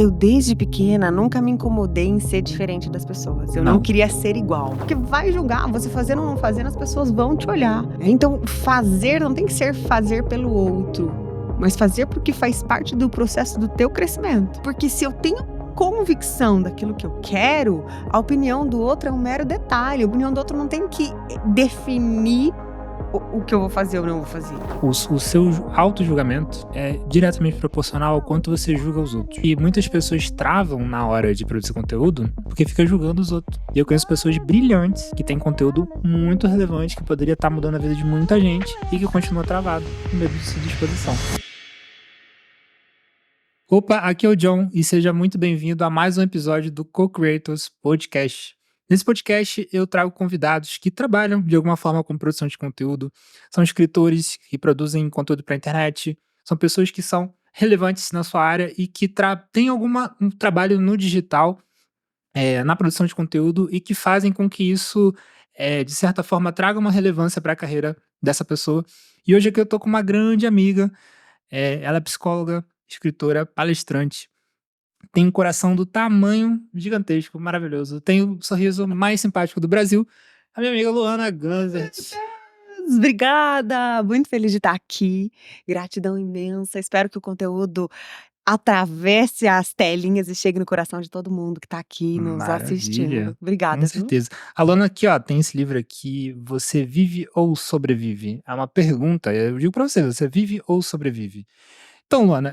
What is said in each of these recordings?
Eu, desde pequena, nunca me incomodei em ser diferente das pessoas. Eu não queria ser igual. Porque vai julgar, você fazendo ou não fazendo, as pessoas vão te olhar. Então, fazer não tem que ser fazer pelo outro, mas fazer porque faz parte do processo do teu crescimento. Porque se eu tenho convicção daquilo que eu quero, a opinião do outro é um mero detalhe. A opinião do outro não tem que definir o que eu vou fazer ou não vou fazer. O seu auto-julgamento é diretamente proporcional ao quanto você julga os outros. E muitas pessoas travam na hora de produzir conteúdo porque fica julgando os outros. E eu conheço pessoas brilhantes que têm conteúdo muito relevante que poderia estar mudando a vida de muita gente e que continua travado, com medo de se disposição. Opa, aqui é o John e seja muito bem-vindo a mais um episódio do Co-Creators Podcast. Nesse podcast eu trago convidados que trabalham de alguma forma com produção de conteúdo, são escritores que produzem conteúdo para a internet, são pessoas que são relevantes na sua área e que têm um trabalho no digital, na produção de conteúdo e que fazem com que isso, de certa forma, traga uma relevância para a carreira dessa pessoa. E hoje aqui eu tô com uma grande amiga, ela é psicóloga, escritora, palestrante, tem um coração do tamanho gigantesco, maravilhoso. Tem o sorriso mais simpático do Brasil. A minha amiga Luana Ganzert. Obrigada! Muito feliz de estar aqui. Gratidão imensa. Espero que o conteúdo atravesse as telinhas e chegue no coração de todo mundo que está aqui nos assistindo. Maravilha. Obrigada, Com viu? certeza. A Luana aqui, ó, tem esse livro aqui, Você Vive ou Sobrevive? É uma pergunta, eu digo pra você vive ou sobrevive? Então, Luana,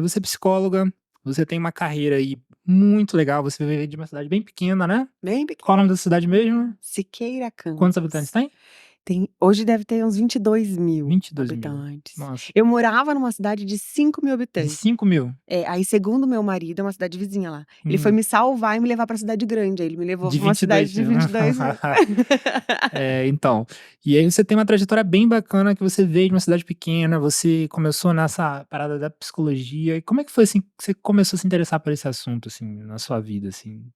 você é psicóloga, você tem uma carreira aí muito legal, você veio de uma cidade bem pequena, né? Bem Qual o pequena. nome da cidade mesmo? Siqueira, Quantos habitantes Campos. tem? Hoje deve ter uns 22 mil 22 mil. habitantes. Nossa. Eu morava numa cidade de 5 mil De habitantes. 5 mil? Aí, segundo meu marido, é uma cidade vizinha lá. Ele foi me salvar e me levar pra cidade grande. Aí ele me levou De pra uma cidade 22 de mil. 22 mil. Então. E aí você tem uma trajetória bem bacana que você veio de uma cidade pequena, você começou nessa parada da psicologia. E como é que foi assim que você começou a se interessar por esse assunto, assim, na sua vida, assim?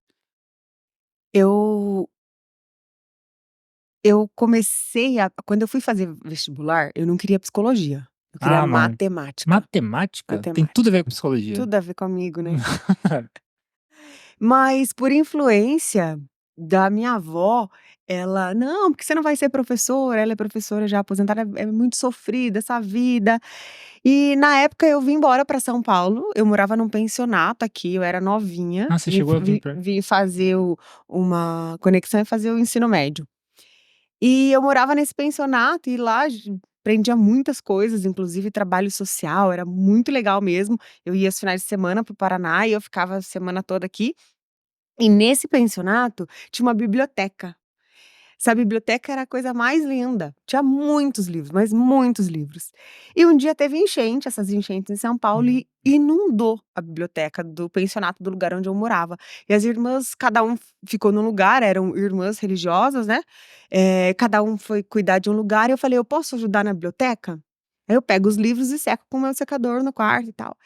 Eu comecei quando eu fui fazer vestibular, eu não queria psicologia, eu queria Ah, não. matemática. Matemática? Tem tudo a ver com psicologia. Tudo a ver comigo, né. Mas por influência da minha avó, ela: "Não, porque você não vai ser professora", ela é professora já aposentada, é muito sofrida essa vida. E na época eu vim embora para São Paulo, eu morava num pensionato aqui, eu era novinha, Ah, você chegou a vir pra... vim fazer uma conexão e fazer o ensino médio. E eu morava nesse pensionato e lá aprendia muitas coisas, inclusive trabalho social, era muito legal mesmo. Eu ia aos finais de semana para o Paraná e eu ficava a semana toda aqui. E nesse pensionato tinha uma biblioteca. Essa biblioteca era a coisa mais linda, tinha muitos livros, mas muitos livros. E um dia teve enchente, essas enchentes em São Paulo, e inundou a biblioteca do pensionato do lugar onde eu morava. E as irmãs, cada um ficou num lugar, eram irmãs religiosas, né, cada um foi cuidar de um lugar, e eu falei: "Eu posso ajudar na biblioteca?". Aí eu pego os livros e seco com o meu secador no quarto e tal.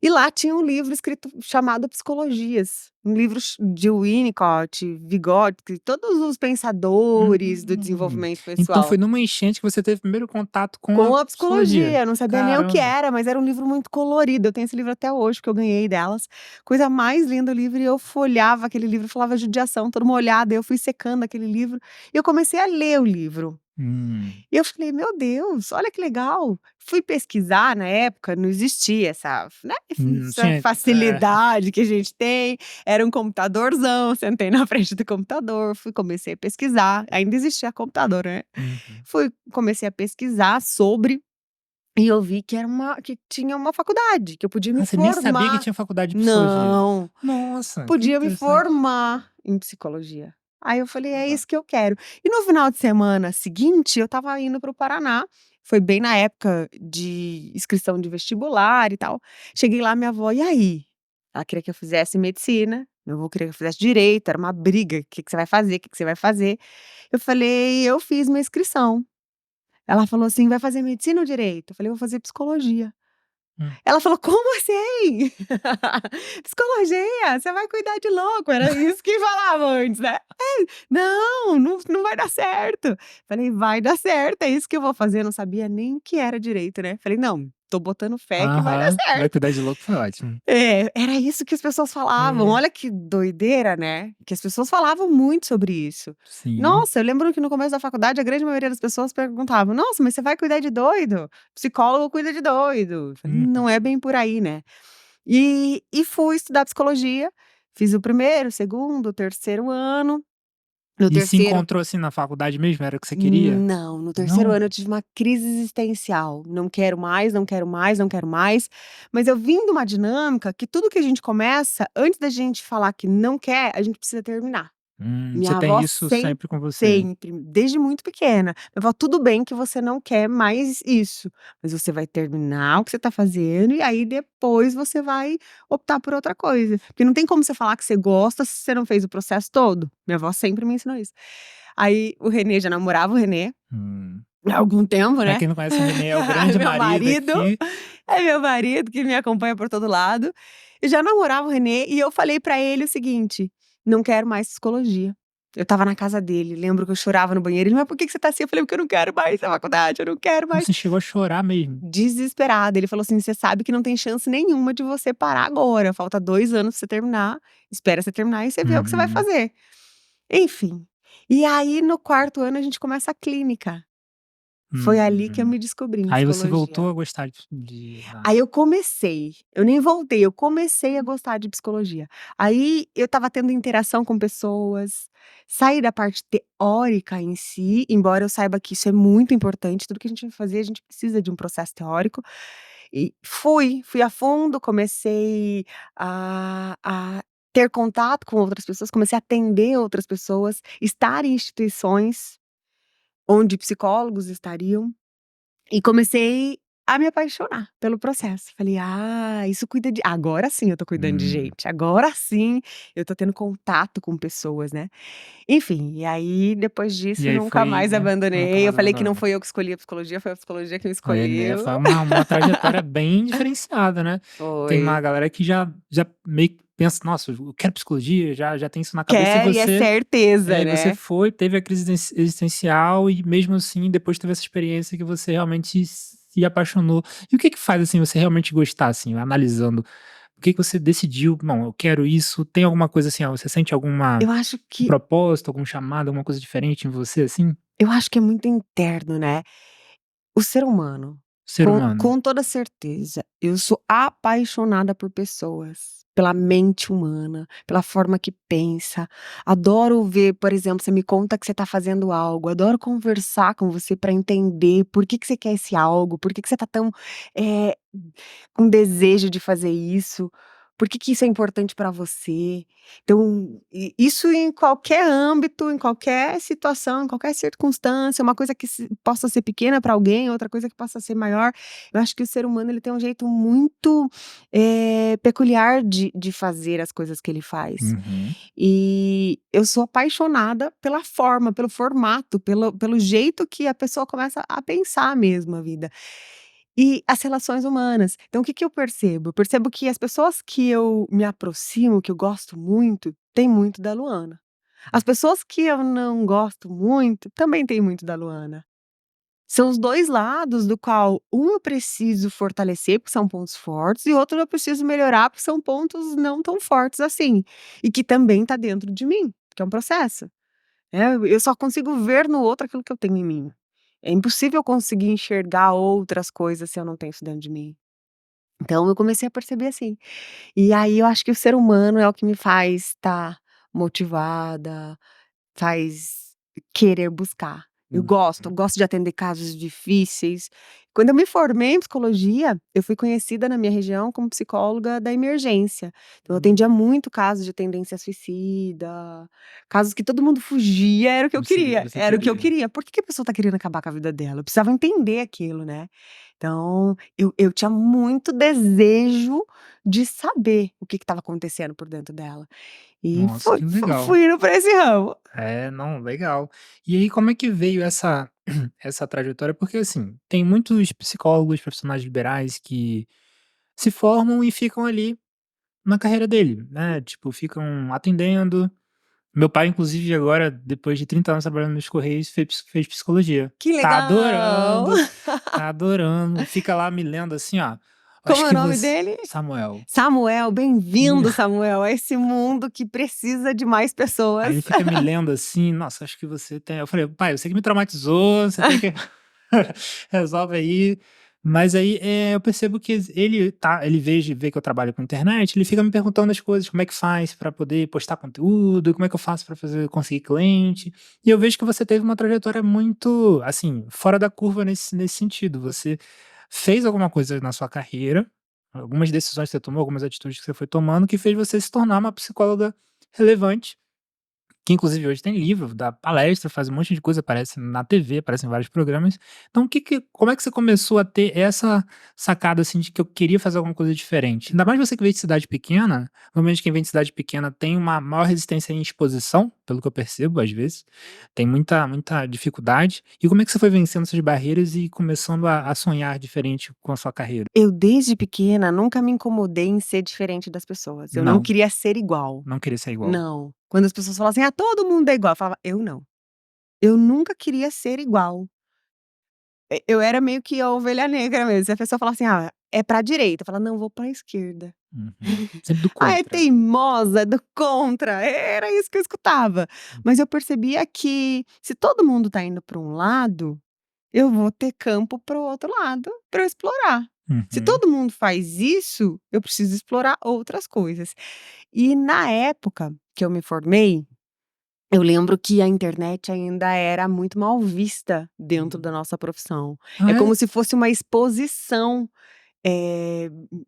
E lá tinha um livro escrito chamado Psicologias, um livro de Winnicott, Vygotsky, todos os pensadores do Hum. desenvolvimento Então foi pessoal. numa enchente que você teve primeiro contato com Com a a psicologia. psicologia, eu não sabia nem o que Caramba. era, mas era um livro muito colorido, eu tenho esse livro até hoje, que eu ganhei delas. Coisa mais linda o livro, e eu folhava aquele livro, falava judiação, toda molhada, eu fui secando aquele livro, e eu comecei a ler o livro. Hum. E eu falei: "Meu Deus, olha que legal". Fui pesquisar, na época não existia essa, né, essa Tinha facilidade que a gente tem, era um computadorzão, sentei na frente do computador, comecei a pesquisar, ainda existia computador, né. Uhum. Comecei a pesquisar sobre, e eu vi que tinha uma faculdade, que eu podia me Ah, você nem sabia que formar. tinha faculdade de psicologia? Não, Nossa, que podia me interessante. formar em psicologia. Aí eu falei: "É Legal. isso que eu quero". E no final de semana seguinte, eu estava indo para o Paraná, foi bem na época de inscrição de vestibular e tal. Cheguei lá, minha avó: "E aí?". Ela queria que eu fizesse medicina, meu avô queria que eu fizesse direito, era uma briga: "O que que você vai fazer? O que que você vai fazer?". Eu falei: "Eu fiz minha inscrição". Ela falou assim: "Vai fazer medicina ou direito?". Eu falei: "Eu vou fazer psicologia". Hum. Ela falou: "Como assim? Psicologia? Você vai cuidar de louco", era isso que falava antes, né. "Não, não vai dar certo". Falei: "Vai dar certo, é isso que eu vou fazer", eu não sabia nem o que era direito, né. Falei: "Não, tô botando fé que vai dar Aham. Vai certo". cuidar de louco foi ótimo. É, era isso que as pessoas falavam. É, Olha que doideira, né, que as pessoas falavam muito sobre isso. sim. Nossa, eu lembro que no começo da faculdade a grande maioria das pessoas perguntavam: "Nossa, mas você vai cuidar de doido? Psicólogo cuida de doido". Eu falei: Uhum. "Não é bem por aí, né". E fui estudar psicologia, fiz o primeiro, o segundo, o terceiro ano. No E se terceiro encontrou, assim, na faculdade mesmo, era o que você queria? não, no terceiro Não? ano eu tive uma crise existencial, não quero mais, não quero mais, não quero mais, mas eu vim de uma dinâmica que tudo que a gente começa, antes da gente falar que não quer, a gente precisa terminar. Você Minha tem avó isso sempre sempre com você. sempre, desde muito pequena, minha avó: "Tudo bem que você não quer mais isso, mas você vai terminar o que você está fazendo e aí depois você vai optar por outra coisa, porque não tem como você falar que você gosta se você não fez o processo todo". Minha avó sempre me ensinou isso. Aí o Renê já namorava o Renê Hum. há algum tempo, Pra né. quem não conhece, o Renê é o grande Meu marido marido aqui. é meu marido que me acompanha por todo lado. Eu já namorava o Renê e eu falei pra ele o seguinte: "Não quero mais psicologia". Eu estava na casa dele, lembro que eu chorava no banheiro, ele: "Mas por que que você tá assim?" Eu falei: "Porque eu não quero mais a faculdade, eu não quero mais". Você chegou a chorar mesmo? Desesperada, ele falou assim: "Você sabe que não tem chance nenhuma de você parar agora, falta 2 anos pra você terminar, espera você terminar e você vê o que você vai Uhum. fazer". Enfim, e aí no quarto ano a gente começa a clínica. Foi ali que eu Uhum. me descobri em Aí você psicologia. voltou a gostar de Aí eu nem voltei, eu comecei a gostar de psicologia. Aí eu estava tendo interação com pessoas, saí da parte teórica em si, embora eu saiba que isso é muito importante, tudo que a gente vai fazer, a gente precisa de um processo teórico. E fui a fundo, comecei a ter contato com outras pessoas, comecei a atender outras pessoas, estar em instituições onde psicólogos estariam. E comecei a me apaixonar pelo processo. Falei: "Ah, isso cuida de agora sim eu tô cuidando de Hum. gente, agora sim eu tô tendo contato com pessoas, né". Enfim, e aí depois E disso aí nunca foi, mais né, nunca abandonei. Eu mais falei que não abandonou. foi eu que escolhi a psicologia, foi a psicologia que me É, né, escolheu. foi uma trajetória bem diferenciada, né. Tem uma Foi. galera que já meio que pensa: "Nossa, eu quero psicologia", já tem isso na cabeça e Quer e é certeza, você né. foi, teve a crise existencial e mesmo assim depois teve essa experiência que você realmente se apaixonou. E o que que faz, assim, você realmente gostar, assim, analisando, por que que você decidiu: "Não, eu quero isso"? Tem alguma coisa assim, você sente alguma Eu acho um que propósito, algum chamado, alguma coisa diferente em você, assim? eu acho que é muito interno, né. O ser humano, Ser humano. com toda certeza, eu sou apaixonada por pessoas, pela mente humana, pela forma que pensa. Adoro ver, por exemplo, você me conta que você está fazendo algo, adoro conversar com você para entender por que você quer esse algo, por que você está tão, eh, com desejo de fazer isso, por que isso é importante para você. Então, isso em qualquer âmbito, em qualquer situação, em qualquer circunstância, uma coisa que possa ser pequena para alguém, outra coisa que possa ser maior. Eu acho que o ser humano ele tem um jeito muito peculiar de fazer as coisas que ele faz. Uhum. E eu sou apaixonada pela forma, pelo formato, pelo jeito que a pessoa começa a pensar mesmo a vida. E as relações humanas. Então o que que eu percebo? Eu percebo que as pessoas que eu me aproximo, que eu gosto muito, tem muito da Luana. As pessoas que eu não gosto muito, também tem muito da Luana. São os 2 lados do qual um eu preciso fortalecer, porque são pontos fortes, e outro eu preciso melhorar, porque são pontos não tão fortes assim, e que também tá dentro de mim, que é um processo. Eu só consigo ver no outro aquilo que eu tenho em mim. É impossível conseguir enxergar outras coisas se eu não tenho isso dentro de mim. Então eu comecei a perceber assim. E aí eu acho que o ser humano é o que me faz estar motivada, faz querer buscar. Uhum. Eu gosto de atender casos difíceis. Quando eu me formei em psicologia, eu fui conhecida na minha região como psicóloga da emergência. Então eu atendia muito casos de tendência suicida, casos que todo mundo fugia, era o que eu queria, Você era o que eu queria. queria. Por que que a pessoa tá querendo acabar com a vida dela? Eu precisava entender aquilo, né. Então eu tinha muito desejo de saber o que estava acontecendo por dentro dela. E Nossa, que legal. fui indo pra esse ramo. É, não, legal. E aí como é que veio essa essa trajetória? Porque, assim, tem muitos psicólogos, profissionais liberais que se formam e ficam ali na carreira dele, né, tipo, ficam atendendo, Meu pai, inclusive, agora, depois de 30 anos trabalhando nos Correios, fez psicologia. Que Tá legal! adorando, tá adorando. Fica lá me lendo assim, ó. Como Acho é o que nome você. dele? Samuel. Samuel, bem-vindo, Samuel, a esse mundo que precisa de mais Aí pessoas. ele fica me lendo assim, nossa, acho que você tem. Eu falei, pai, você que me traumatizou, você tem que. Resolve aí. Mas aí eu percebo que ele vê que eu trabalho com internet, ele fica me perguntando as coisas, como é que faz para poder postar conteúdo, como é que eu faço para fazer conseguir cliente. E eu vejo que você teve uma trajetória muito, assim, fora da curva nesse sentido. Você fez alguma coisa na sua carreira, algumas decisões que você tomou, algumas atitudes que você foi tomando, que fez você se tornar uma psicóloga relevante, que inclusive hoje tem livro, dá palestra, faz um monte de coisa, aparece na TV, aparece em vários programas. Então como é que você começou a ter essa sacada, assim, de que eu queria fazer alguma coisa diferente? Ainda mais você que veio de cidade pequena, normalmente quem vem de cidade pequena tem uma maior resistência em exposição, pelo que eu percebo às vezes, tem muita dificuldade. E como é que você foi vencendo essas barreiras e começando a sonhar diferente com a sua carreira? Eu, desde pequena, nunca me incomodei em ser diferente das pessoas. Eu não Não, queria ser igual. não queria ser igual. Não. Quando as pessoas falam assim: "Ah, todo mundo é igual", eu falava: "Eu não". Eu nunca queria ser igual. Eu era meio que a ovelha negra mesmo. Se a pessoa falava assim: "Ah, é pra direita", eu falava: "Não, vou pra esquerda". Uhum. Sempre do "Ah, é contra. teimosa, é do contra", era isso que eu escutava. Mas eu percebia que se todo mundo tá indo pra um lado, eu vou ter campo para o outro lado, para eu explorar. Se Uhum. todo mundo faz isso, eu preciso explorar outras coisas. E na época que eu me formei, eu lembro que a internet ainda era muito mal vista dentro da nossa profissão. É Ah, é? como se fosse uma exposição.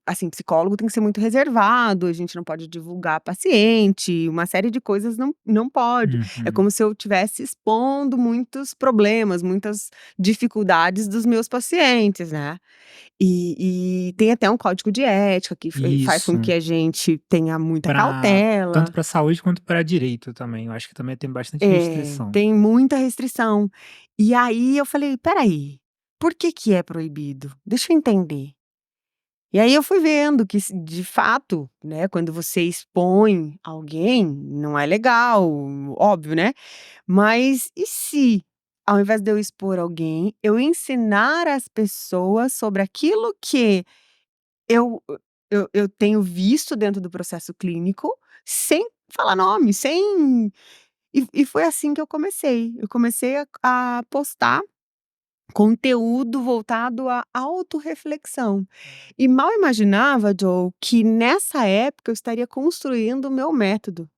Assim, psicólogo tem que ser muito reservado, a gente não pode divulgar paciente, uma série de coisas não pode. É Uhum. como se eu estivesse expondo muitos problemas, muitas dificuldades dos meus pacientes, né. E tem até um código de ética que faz com Isso. que a gente tenha muita Tanto cautela. para saúde quanto para direito também, eu acho que também tem bastante restrição. Tem muita restrição. E aí eu falei: "Espera aí, por que que é proibido? Deixa eu entender". E aí eu fui vendo que de fato, né, quando você expõe alguém, não é legal, óbvio, né. Mas e se, ao invés de eu expor alguém, eu ensinar as pessoas sobre aquilo que eu eu tenho visto dentro do processo clínico, sem falar nome, sem e foi assim que eu comecei. Eu comecei a postar conteúdo voltado à autorreflexão. E mal imaginava, Joe, que nessa época eu estaria construindo o meu método.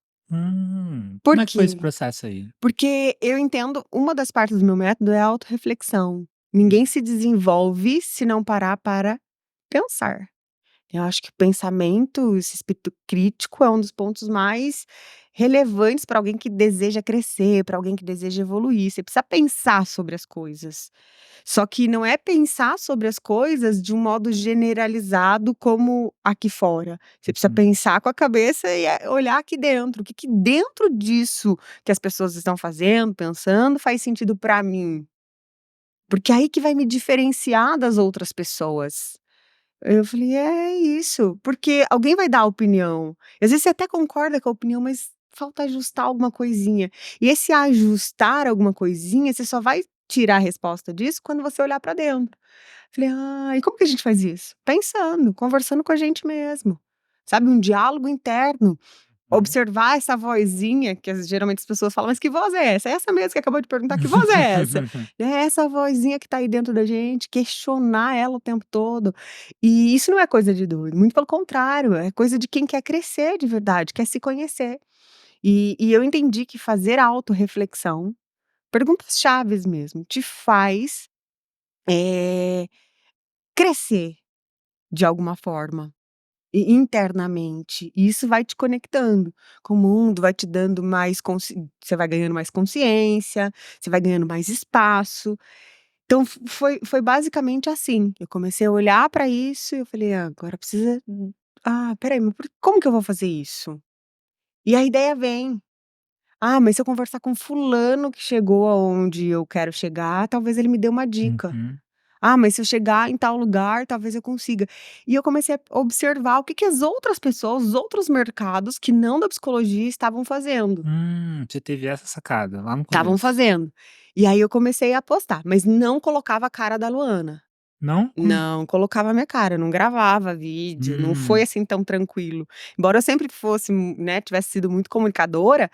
Por Como é que foi esse quê? processo aí? Porque eu entendo, uma das partes do meu método é a autorreflexão. Ninguém se desenvolve se não parar para pensar. Eu acho que o pensamento, esse espírito crítico é um dos pontos mais relevantes para alguém que deseja crescer, para alguém que deseja evoluir. Você precisa pensar sobre as coisas. Só que não é pensar sobre as coisas de um modo generalizado como aqui fora. Você precisa Uhum. pensar com a cabeça e olhar aqui dentro. O que que dentro disso que as pessoas estão fazendo, pensando, faz sentido para mim? Porque é aí que vai me diferenciar das outras pessoas. Eu falei: "É isso", porque alguém vai dar opinião. Às vezes você até concorda com a opinião, mas falta ajustar alguma coisinha. E esse ajustar alguma coisinha, você só vai tirar a resposta disso quando você olhar para dentro. Falei: "Ah, e como que a gente faz isso?" Pensando, conversando com a gente mesmo, sabe, um diálogo interno. Uhum. Observar essa vozinha que geralmente as pessoas falam: "Mas que voz é essa?" É essa mesmo que acabou de perguntar: "Que voz é essa?" É essa vozinha que tá aí dentro da gente, questionar ela o tempo todo. E isso não é coisa de doido, muito pelo contrário, é coisa de quem quer crescer de verdade, quer se conhecer. E eu entendi que fazer autorreflexão, perguntas chaves mesmo, te faz, eh, crescer de alguma forma. Internamente, e isso vai te conectando com o mundo, vai te dando mais você vai ganhando mais consciência, você vai ganhando mais espaço. Então foi basicamente assim, eu comecei a olhar para isso e eu falei: "Ah, agora precisa espera aí, mas como que eu vou fazer isso?". E a ideia vem: "Ah, mas se eu conversar com fulano que chegou aonde eu quero chegar, talvez ele me dê uma dica". Uhum. Ah, mas se eu chegar em tal lugar, talvez eu consiga. E eu comecei a observar o que que as outras pessoas, os outros mercados que não da psicologia estavam fazendo. Você teve essa sacada lá no Estavam começo. fazendo. E aí eu comecei a postar, mas não colocava a cara da Luana. Não? Como Não colocava a minha cara, não gravava vídeo, não foi hum, assim tão tranquilo. Embora eu sempre fosse, né, tivesse sido muito comunicadora,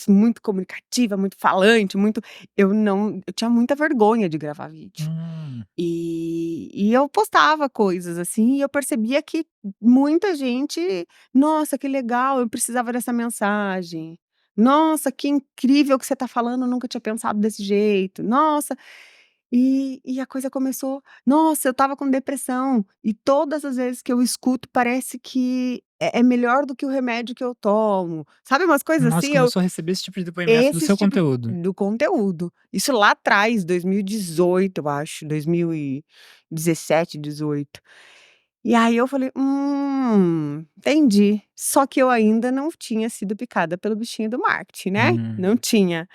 muito comunicativa, muito falante, muito eu tinha muita vergonha de gravar vídeo. hum. E eu postava coisas, assim, e eu percebia que muita gente: "Nossa, que legal, eu precisava dessa mensagem. Nossa, que incrível que você tá falando, eu nunca tinha pensado desse jeito. Nossa". E a coisa começou: "Nossa, eu estava com depressão", e todas as vezes que eu escuto parece que é melhor do que o remédio que eu tomo. Sabe umas coisas Nossa, assim? Eu começou a receber esse tipo de depoimento do esse seu tipo conteúdo. do conteúdo. Isso lá atrás, 2018, eu acho, 2017, 18. E aí eu falei: entendi". Só que eu ainda não tinha sido picada pelo bichinho do marketing, né, não Hum, tinha.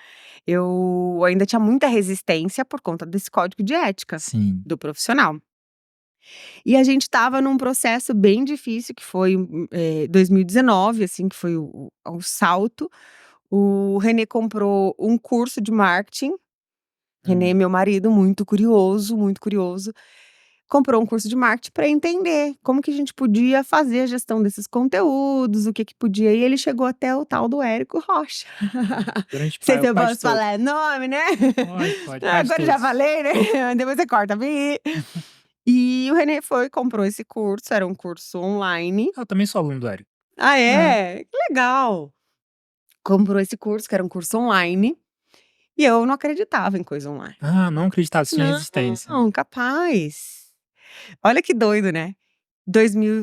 Eu ainda tinha muita resistência por conta desse código de ética sim. do profissional. E a gente estava num processo bem difícil que foi, 2019, assim, que foi o salto. O René comprou um curso de marketing. René, Hum. meu marido, muito curioso, comprou um curso de marketing para entender como que a gente podia fazer a gestão desses conteúdos, o que que podia, e ele chegou até o tal do Érico Rocha. Grande Não sei pai, se o eu pai de posso todos. falar nome, né. Pode, pai de Agora eu já todos. falei, né, depois você corta, bi. E o René foi, comprou esse curso, era um curso online. Eu também sou aluno do Hélio. Ah, É. é? Que legal. Comprou esse curso, que era um curso online, e eu não acreditava em coisa online. Ah, não acreditava, você tinha resistência. Não, capaz. Olha que doido, né.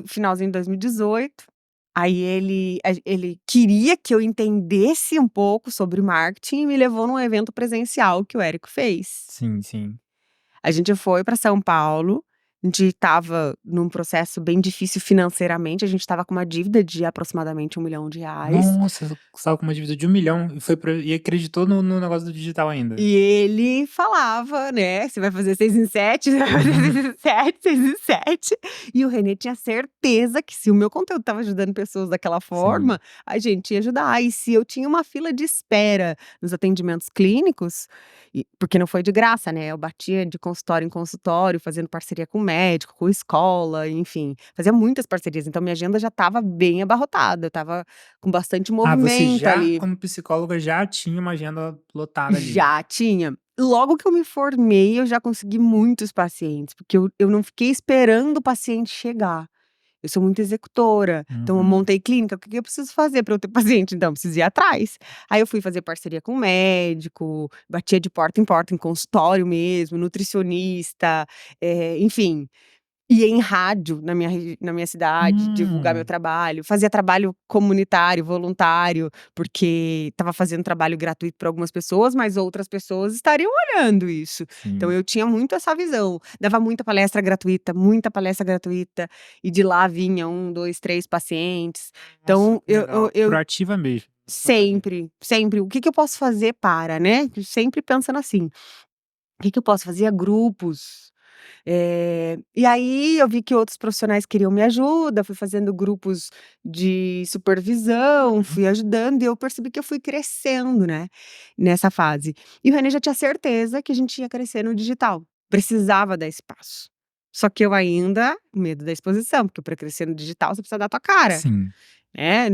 Finalzinho de 2018, aí ele queria que eu entendesse um pouco sobre marketing e me levou num evento presencial que o Érico fez. Sim, sim. A gente foi para São Paulo, a gente estava num processo bem difícil financeiramente, a gente estava com uma dívida de aproximadamente R$ 1.000.000. Nossa, você estava com uma dívida de 1.000.000 e foi pra e acreditou no negócio do digital ainda. E ele falava, né: "Você vai fazer 6 em 7, você vai fazer 6 em 7, 6 em 7". E o René tinha certeza que se o meu conteúdo estava ajudando pessoas daquela Sim. forma, a gente ia ajudar. E se eu tinha uma fila de espera nos atendimentos clínicos, porque não foi de graça, né, eu batia de consultório em consultório, fazendo parceria com médico, com escola, enfim, fazia muitas parcerias, então minha agenda já estava bem abarrotada, eu estava com bastante Ah, você movimento já, ali. como psicóloga, já tinha uma agenda lotada ali. Já tinha. Logo que eu me formei, eu já consegui muitos pacientes, porque eu não fiquei esperando o paciente chegar. Eu sou muito executora, então eu Uhum. montei clínica, o que que eu preciso fazer para eu ter paciente? Então, eu preciso ir atrás. Aí eu fui fazer parceria com médico, batia de porta em consultório mesmo, nutricionista, enfim. Ia em rádio na minha cidade, divulgar meu Hum, trabalho, fazia trabalho comunitário, voluntário, porque estava fazendo trabalho gratuito para algumas pessoas, mas outras pessoas estariam olhando isso. Então sim. eu tinha muito essa visão, dava muita palestra gratuita, e de lá vinha um, 2, 3 pacientes. Nossa, Então que legal. eu Proativa mesmo. sempre, sempre, o que que eu posso fazer para, né, sempre pensando assim: "O que que eu posso fazer?" Grupos. E aí eu vi que outros profissionais queriam minha ajuda, fui fazendo grupos de supervisão, Uhum. fui ajudando e eu percebi que eu fui crescendo, né, nessa fase. E o René já tinha certeza que a gente ia crescer no digital, precisava dar espaço. Só que eu ainda medo da exposição, porque para crescer no digital você precisa dar tua cara, Sim. né,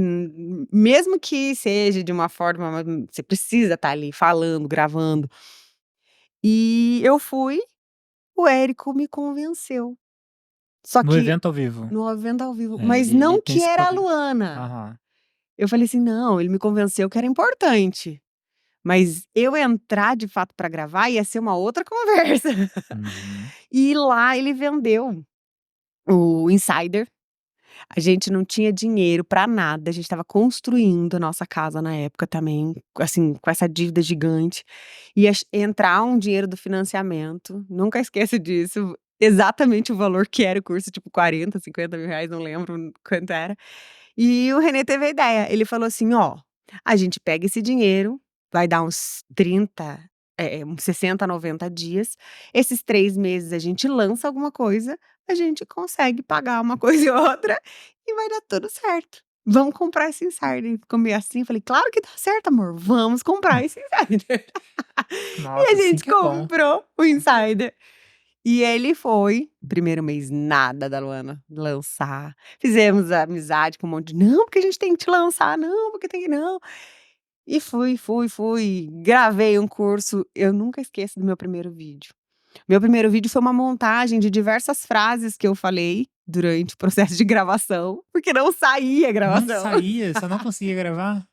mesmo que seja de uma forma, você precisa estar ali falando, gravando. E eu fui, o Érico me convenceu. Só No que evento ao vivo. no evento ao vivo, É, mas ele não tem que esse era a poder. Luana. Aham. Eu falei assim: "Não", ele me convenceu que era importante, mas eu entrar de fato pra gravar ia ser uma outra conversa. Uhum. E lá ele vendeu o Insider, a gente não tinha dinheiro pra nada, a gente estava construindo a nossa casa na época também, assim, com essa dívida gigante, ia entrar um dinheiro do financiamento, nunca esqueço disso, exatamente o valor que era o curso, tipo 40, R$ 50.000, não lembro quanto era. E o René teve a ideia, ele falou assim: "Ó, a gente pega esse dinheiro, vai dar uns 30, uns 60, 90 dias. Esses 3 meses a gente lança alguma coisa, a gente consegue pagar uma coisa e outra e vai dar tudo certo. Vamos comprar esse insider. Ficou meio assim, falei: "Claro que dá certo amor, vamos comprar esse insider". E Nossa, a assim gente que é bom. comprou o insider. E ele foi, primeiro mês nada da Luana lançar, fizemos amizade com um monte de: "Não, porque a gente tem que te lançar, não, porque tem que não". E fui, gravei um curso, eu nunca esqueço do meu primeiro vídeo. Meu primeiro vídeo foi uma montagem de diversas frases que eu falei durante o processo de gravação, porque não saía a Não gravação. saía, você não conseguia gravar?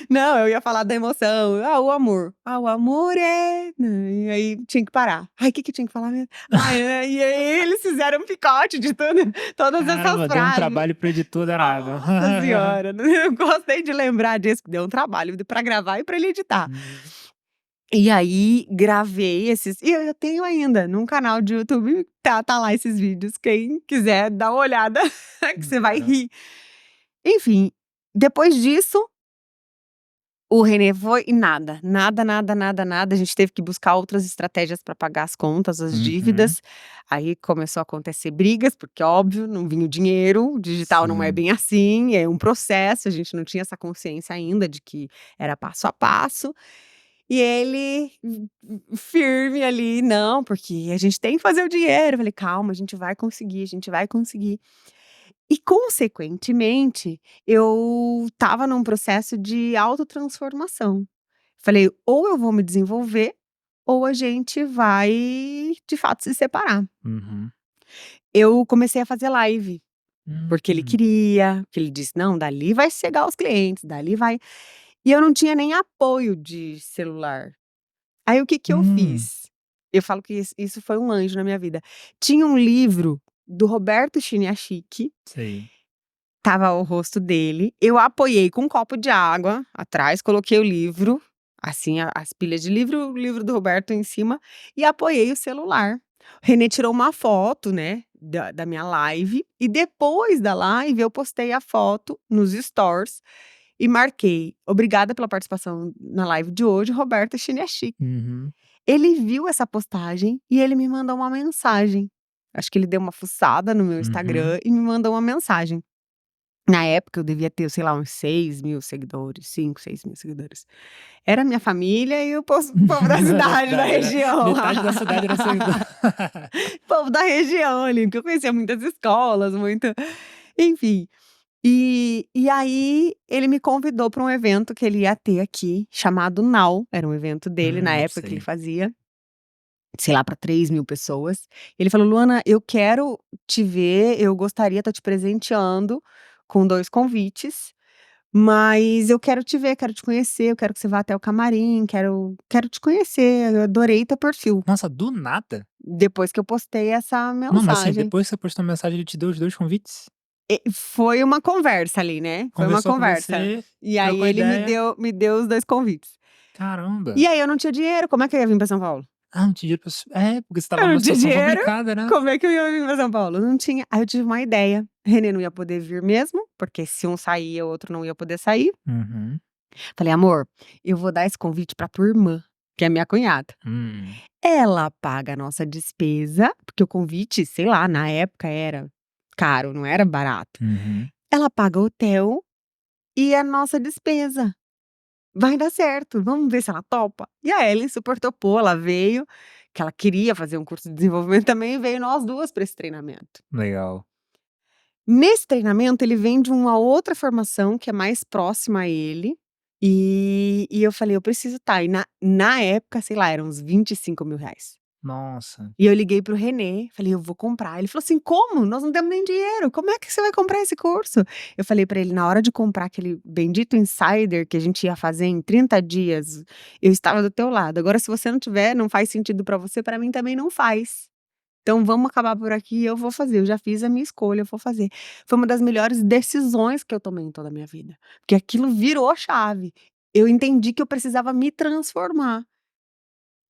Não, eu ia falar da emoção. "Ah, o amor. Ah, o amor é", e aí tinha que parar. Ai, o que que tinha que falar mesmo? Ai, e aí eles fizeram um picote de tudo, todas essas Caramba, deu um frases. trabalho pro editor danado. Nossa senhora, eu gostei de lembrar disso, que deu um trabalho pra gravar e pra ele editar. Hum, E aí gravei esses e eu tenho ainda num canal de YouTube, tá lá esses vídeos, quem quiser dar uma olhada, que você vai caramba. rir. Enfim, depois disso o René foi e nada, nada, nada, nada, nada, a gente teve que buscar outras estratégias para pagar as contas, as Uhum. dívidas, aí começou a acontecer brigas, porque óbvio, não vinha o dinheiro, o digital não é Sim. bem assim, é um processo, a gente não tinha essa consciência ainda de que era passo a passo, e ele firme ali: "Não, porque a gente tem que fazer o dinheiro", eu falei: "Calma, a gente vai conseguir, a gente vai conseguir". E consequentemente, eu estava num processo de autotransformação. Falei: "Ou eu vou me desenvolver, ou a gente vai, de fato, se separar". Uhum. Eu comecei a fazer live, porque ele Hum. queria, que ele disse: "Não, dali vai chegar os clientes, dali vai". E eu não tinha nem apoio de celular. Aí o que que eu Hum. fiz? Eu falo que isso foi um anjo na minha vida. Tinha um livro do Roberto Chiniachiki. Sei. Tava o rosto dele, eu apoiei com um copo de água atrás, coloquei o livro, assim, as pilhas de livro, o livro do Roberto em cima, e apoiei o celular. O René tirou uma foto, né, da minha live, e depois da live eu postei a foto nos stories e marquei: "Obrigada pela participação na live de hoje, Roberto Chiniachip". Uhum. Ele viu essa postagem e ele me mandou uma mensagem. Acho que ele deu uma fuçada no meu Uhum. Instagram e me mandou uma mensagem. Na época eu devia ter, sei lá, uns 6.000 seguidores, 5, 6.000 seguidores. Era minha família e o povo da Da cidade, da cidade, né. região lá. Metade da cidade era seguidor. Povo da região ali, porque eu conhecia muitas escolas, muito enfim. E aí ele me convidou para um evento que ele ia ter aqui, chamado Now, era um evento dele na época que ele Sei. fazia, sei lá, para 3.000 pessoas. Ele falou: "Luana, eu quero te ver, eu gostaria estar te presenteando com 2 convites. Mas eu quero te ver, quero te conhecer, eu quero que você vá até o camarim, quero te conhecer, eu adorei teu perfil". Nossa, do nada? Depois que eu postei essa Não, mas assim, mensagem. depois que você postou a mensagem, ele te deu os 2 convites? Foi uma conversa ali, né, foi uma Conversou com conversa. você, E aí trocou ele me ideia. deu me deu os 2 convites. E Caramba. aí eu não tinha dinheiro, como é que eu ia vir pra São Paulo? Ah, não tinha dinheiro pra porque você estava Eu não numa tinha situação dinheiro, complicada, né. como é que eu ia vir pra São Paulo? Não tinha. Aí eu tive uma ideia, René não ia poder vir mesmo, porque se um saía, o outro não ia poder sair. Uhum. Falei: "Amor, eu vou dar esse convite pra tua irmã, que é minha cunhada. Hum. Ela paga a nossa despesa", porque o convite, sei lá, na época era caro, não era barato. Uhum. "Ela paga o hotel e a nossa despesa. Vai dar certo, vamos ver se ela topa". E a Ellen super topou, ela veio, que ela queria fazer um curso de desenvolvimento também, e veio nós 2 para esse treinamento. Legal. Nesse treinamento, ele vem de uma outra formação que é mais próxima a ele, e eu falei: "Eu preciso estar", e na época, sei lá, eram uns R$ 25.000. Nossa. E eu liguei para o René, falei: "Eu vou comprar". Ele falou assim: "Como? Nós não temos nem dinheiro, como é que você vai comprar esse curso?". Eu falei para ele: "Na hora de comprar aquele bendito insider que a gente ia fazer em 30 dias, eu estava do teu lado. Agora se você não tiver, não faz sentido para você, para mim também não faz. Então vamos acabar por aqui, eu vou fazer, eu já fiz a minha escolha, eu vou fazer". Foi uma das melhores decisões que eu tomei em toda a minha vida, porque aquilo virou a chave. Eu entendi que eu precisava me transformar.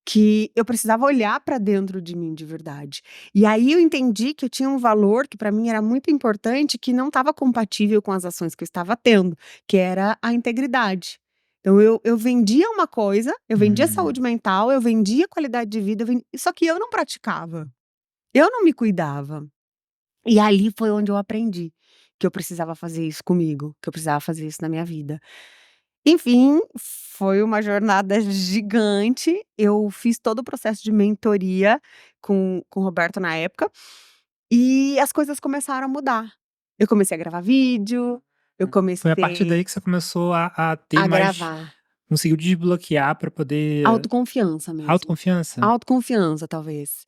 Que eu precisava olhar para dentro de mim de verdade. E aí eu entendi que eu tinha um valor que para mim era muito importante, que não estava compatível com as ações que eu estava tendo, que era a integridade. Então eu vendia uma coisa, eu vendia Hum. saúde mental, eu vendia qualidade de vida, só que eu não praticava, eu não me cuidava. E ali foi onde eu aprendi que eu precisava fazer isso comigo, que eu precisava fazer isso na minha vida. Enfim, foi uma jornada gigante, eu fiz todo o processo de mentoria com o Roberto na época, e as coisas começaram a mudar. Eu comecei a gravar vídeo, eu Foi a partir daí comecei que você começou a ter a mais gravar. conseguiu desbloquear pra poder Autoconfiança mesmo. autoconfiança? Autoconfiança talvez,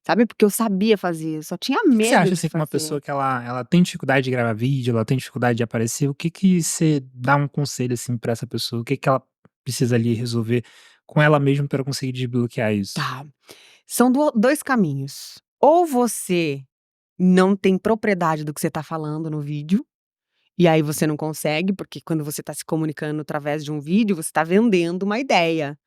sabe, porque eu sabia fazer, eu só tinha Que você medo acha, de assim, que uma fazer. pessoa que ela tem dificuldade de gravar vídeo, ela tem dificuldade de aparecer, o que que você dá um conselho, assim, pra essa pessoa? O que que ela precisa ali resolver com ela mesma pra conseguir desbloquear isso? Tá, são 2 caminhos, ou você não tem propriedade do que você tá falando no vídeo, e aí você não consegue, porque quando você tá se comunicando através de um vídeo, você tá vendendo uma ideia.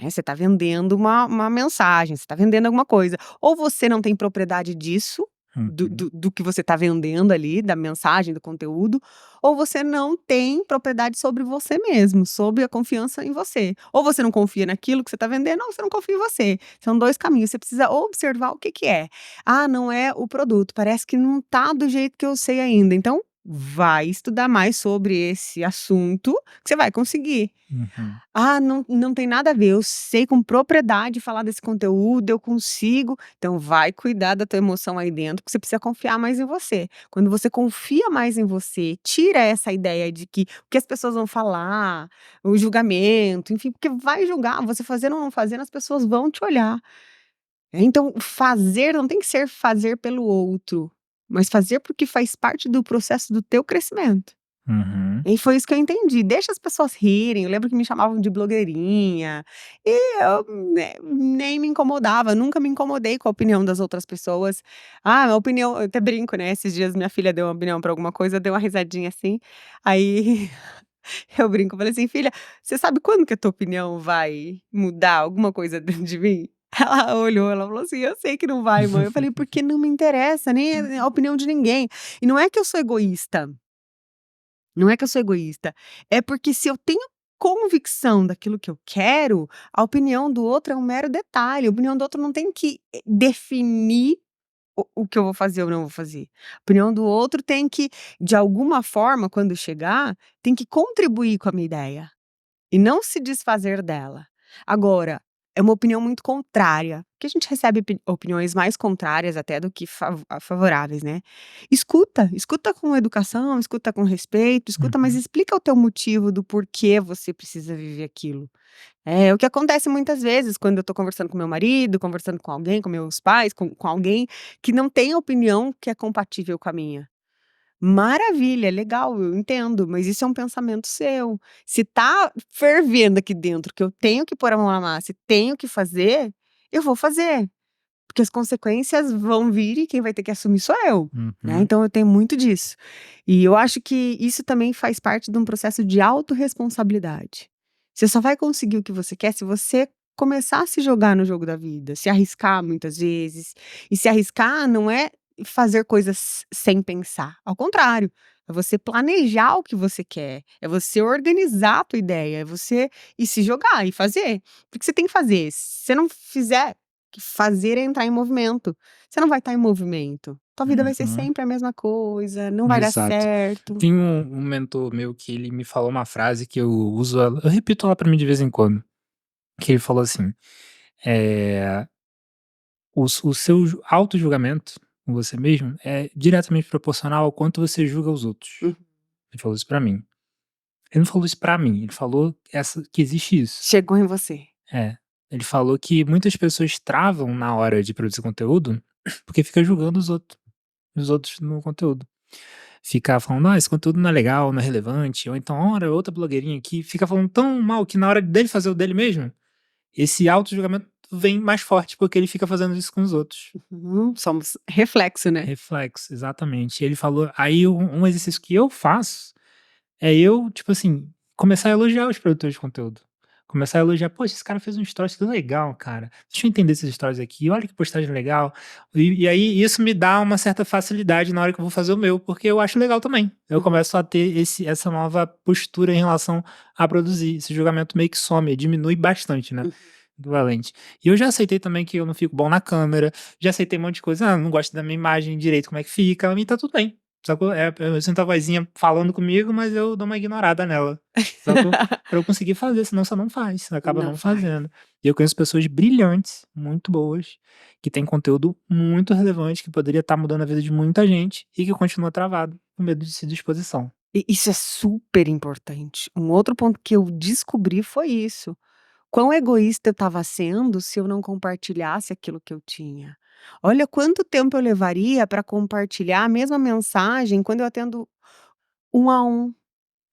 Você está vendendo uma mensagem, você está vendendo alguma coisa. Ou você não tem propriedade disso, Uhum, do que você está vendendo ali, da mensagem, do conteúdo, ou você não tem propriedade sobre você mesmo, sobre a confiança em você. Ou você não confia naquilo que você está vendendo, ou você não confia em você. São 2 caminhos, você precisa observar o que que é. "Ah, não é o produto, parece que não tá do jeito que eu sei ainda", então vai estudar mais sobre esse assunto, que você vai conseguir. uhum, Ah, não tem nada a ver, eu sei com propriedade falar desse conteúdo, eu consigo. Então vai cuidar da tua emoção aí dentro, porque você precisa confiar mais em você. Quando você confia mais em você, tira essa ideia de que o que as pessoas vão falar, o julgamento, enfim, porque vai julgar, você fazendo ou não fazendo, as pessoas vão te olhar. Então fazer não tem que ser fazer pelo outro, mas fazer porque faz parte do processo do teu crescimento. uhum, E foi isso que eu entendi, deixa as pessoas rirem, eu lembro que me chamavam de blogueirinha, e eu, né, nem me incomodava, nunca me incomodei com a opinião das outras pessoas. Ah, a opinião eu até brinco, né, esses dias minha filha deu uma opinião pra alguma coisa, deu uma risadinha assim, aí eu brinco, falei assim: "Filha, você sabe quando que a tua opinião vai mudar alguma coisa dentro de mim?" Ela olhou, ela falou assim: "Eu sei que não vai mãe", eu falei: "Porque não me interessa, nem é a opinião de ninguém". E não é que eu sou egoísta, não é que eu sou egoísta, é porque se eu tenho convicção daquilo que eu quero, a opinião do outro é um mero detalhe, a opinião do outro não tem que, definir o que eu vou fazer ou não vou fazer. A opinião do outro tem que, de alguma forma, quando chegar, tem que contribuir com a minha ideia. E não se desfazer dela. Agora, é uma opinião muito contrária, porque a gente recebe opiniões mais contrárias até do que favoráveis, né. Escuta, escuta com educação, escuta com respeito, escuta, mas uhum. explica o teu motivo do porquê você precisa viver aquilo. É o que acontece muitas vezes quando eu tô conversando com meu marido, conversando com alguém, com meus pais, com alguém que não tem a opinião que é compatível com a minha. Maravilha, legal, eu entendo, mas isso é um pensamento seu. Se tá fervendo aqui dentro que eu tenho que pôr a mão na massa e tenho que fazer, eu vou fazer, porque as consequências vão vir e quem vai ter que assumir sou eu, né, Uhum, então eu tenho muito disso. E eu acho que isso também faz parte de um processo de autorresponsabilidade. Você só vai conseguir o que você quer se você começar a se jogar no jogo da vida, se arriscar muitas vezes, e se arriscar não é fazer coisas sem pensar, ao contrário, é você planejar o que você quer, é você organizar a tua ideia, é você ir se jogar e fazer, porque você tem que fazer, se você não fizer, que fazer é entrar em movimento, você não vai estar em movimento, tua vida vai ser uhum. sempre a mesma coisa, não vai dar Exato. certo. Tem um mentor meu que ele me falou uma frase que eu uso ela eu repito ela pra mim de vez em quando, que ele falou assim, eh, o seu autojulgamento com você mesmo é diretamente proporcional ao quanto você julga os outros. Hum, Ele falou isso pra mim. Ele não falou isso pra mim, ele falou que existe isso. chegou em você. É. Ele falou que muitas pessoas travam na hora de produzir conteúdo, porque fica julgando os outros no conteúdo. Fica falando: "Ah, esse conteúdo não é legal, não é relevante", ou então: "Olha, outra blogueirinha aqui", fica falando tão mal que na hora dele fazer o dele mesmo, esse auto-julgamento vem mais forte, porque ele fica fazendo isso com os outros. Somos reflexo, né. Reflexo, exatamente. Ele falou aí um exercício que eu faço, é eu, tipo assim, começar a elogiar os produtores de conteúdo. Começar a elogiar: "Poxa, esse cara fez um stories, que legal, cara. Deixa eu entender esses stories aqui, olha que postagem legal". E aí isso me dá uma certa facilidade na hora que eu vou fazer o meu, porque eu acho legal também. Eu Uhum. começo a ter essa nova postura em relação a produzir. Esse julgamento meio que some, diminui bastante, né, Uhum. equivalente. E eu já aceitei também que eu não fico bom na câmera, já aceitei um monte de coisa: "Ah, não gosto da minha imagem direito, como é que fica", e tá tudo bem. Sacou? Eu sinto a vozinha falando comigo, mas eu dou uma ignorada nela, sacou? Pra eu conseguir fazer, senão você não faz, acaba Não não faz. fazendo. E eu conheço pessoas brilhantes, muito boas, que têm conteúdo muito relevante, que poderia estar mudando a vida de muita gente e que continua travado, com medo de se disposição. E isso é super importante. Um outro ponto que eu descobri foi isso. Quão egoísta eu estava sendo se eu não compartilhasse aquilo que eu tinha. Olha quanto tempo eu levaria para compartilhar a mesma mensagem quando eu atendo um a um,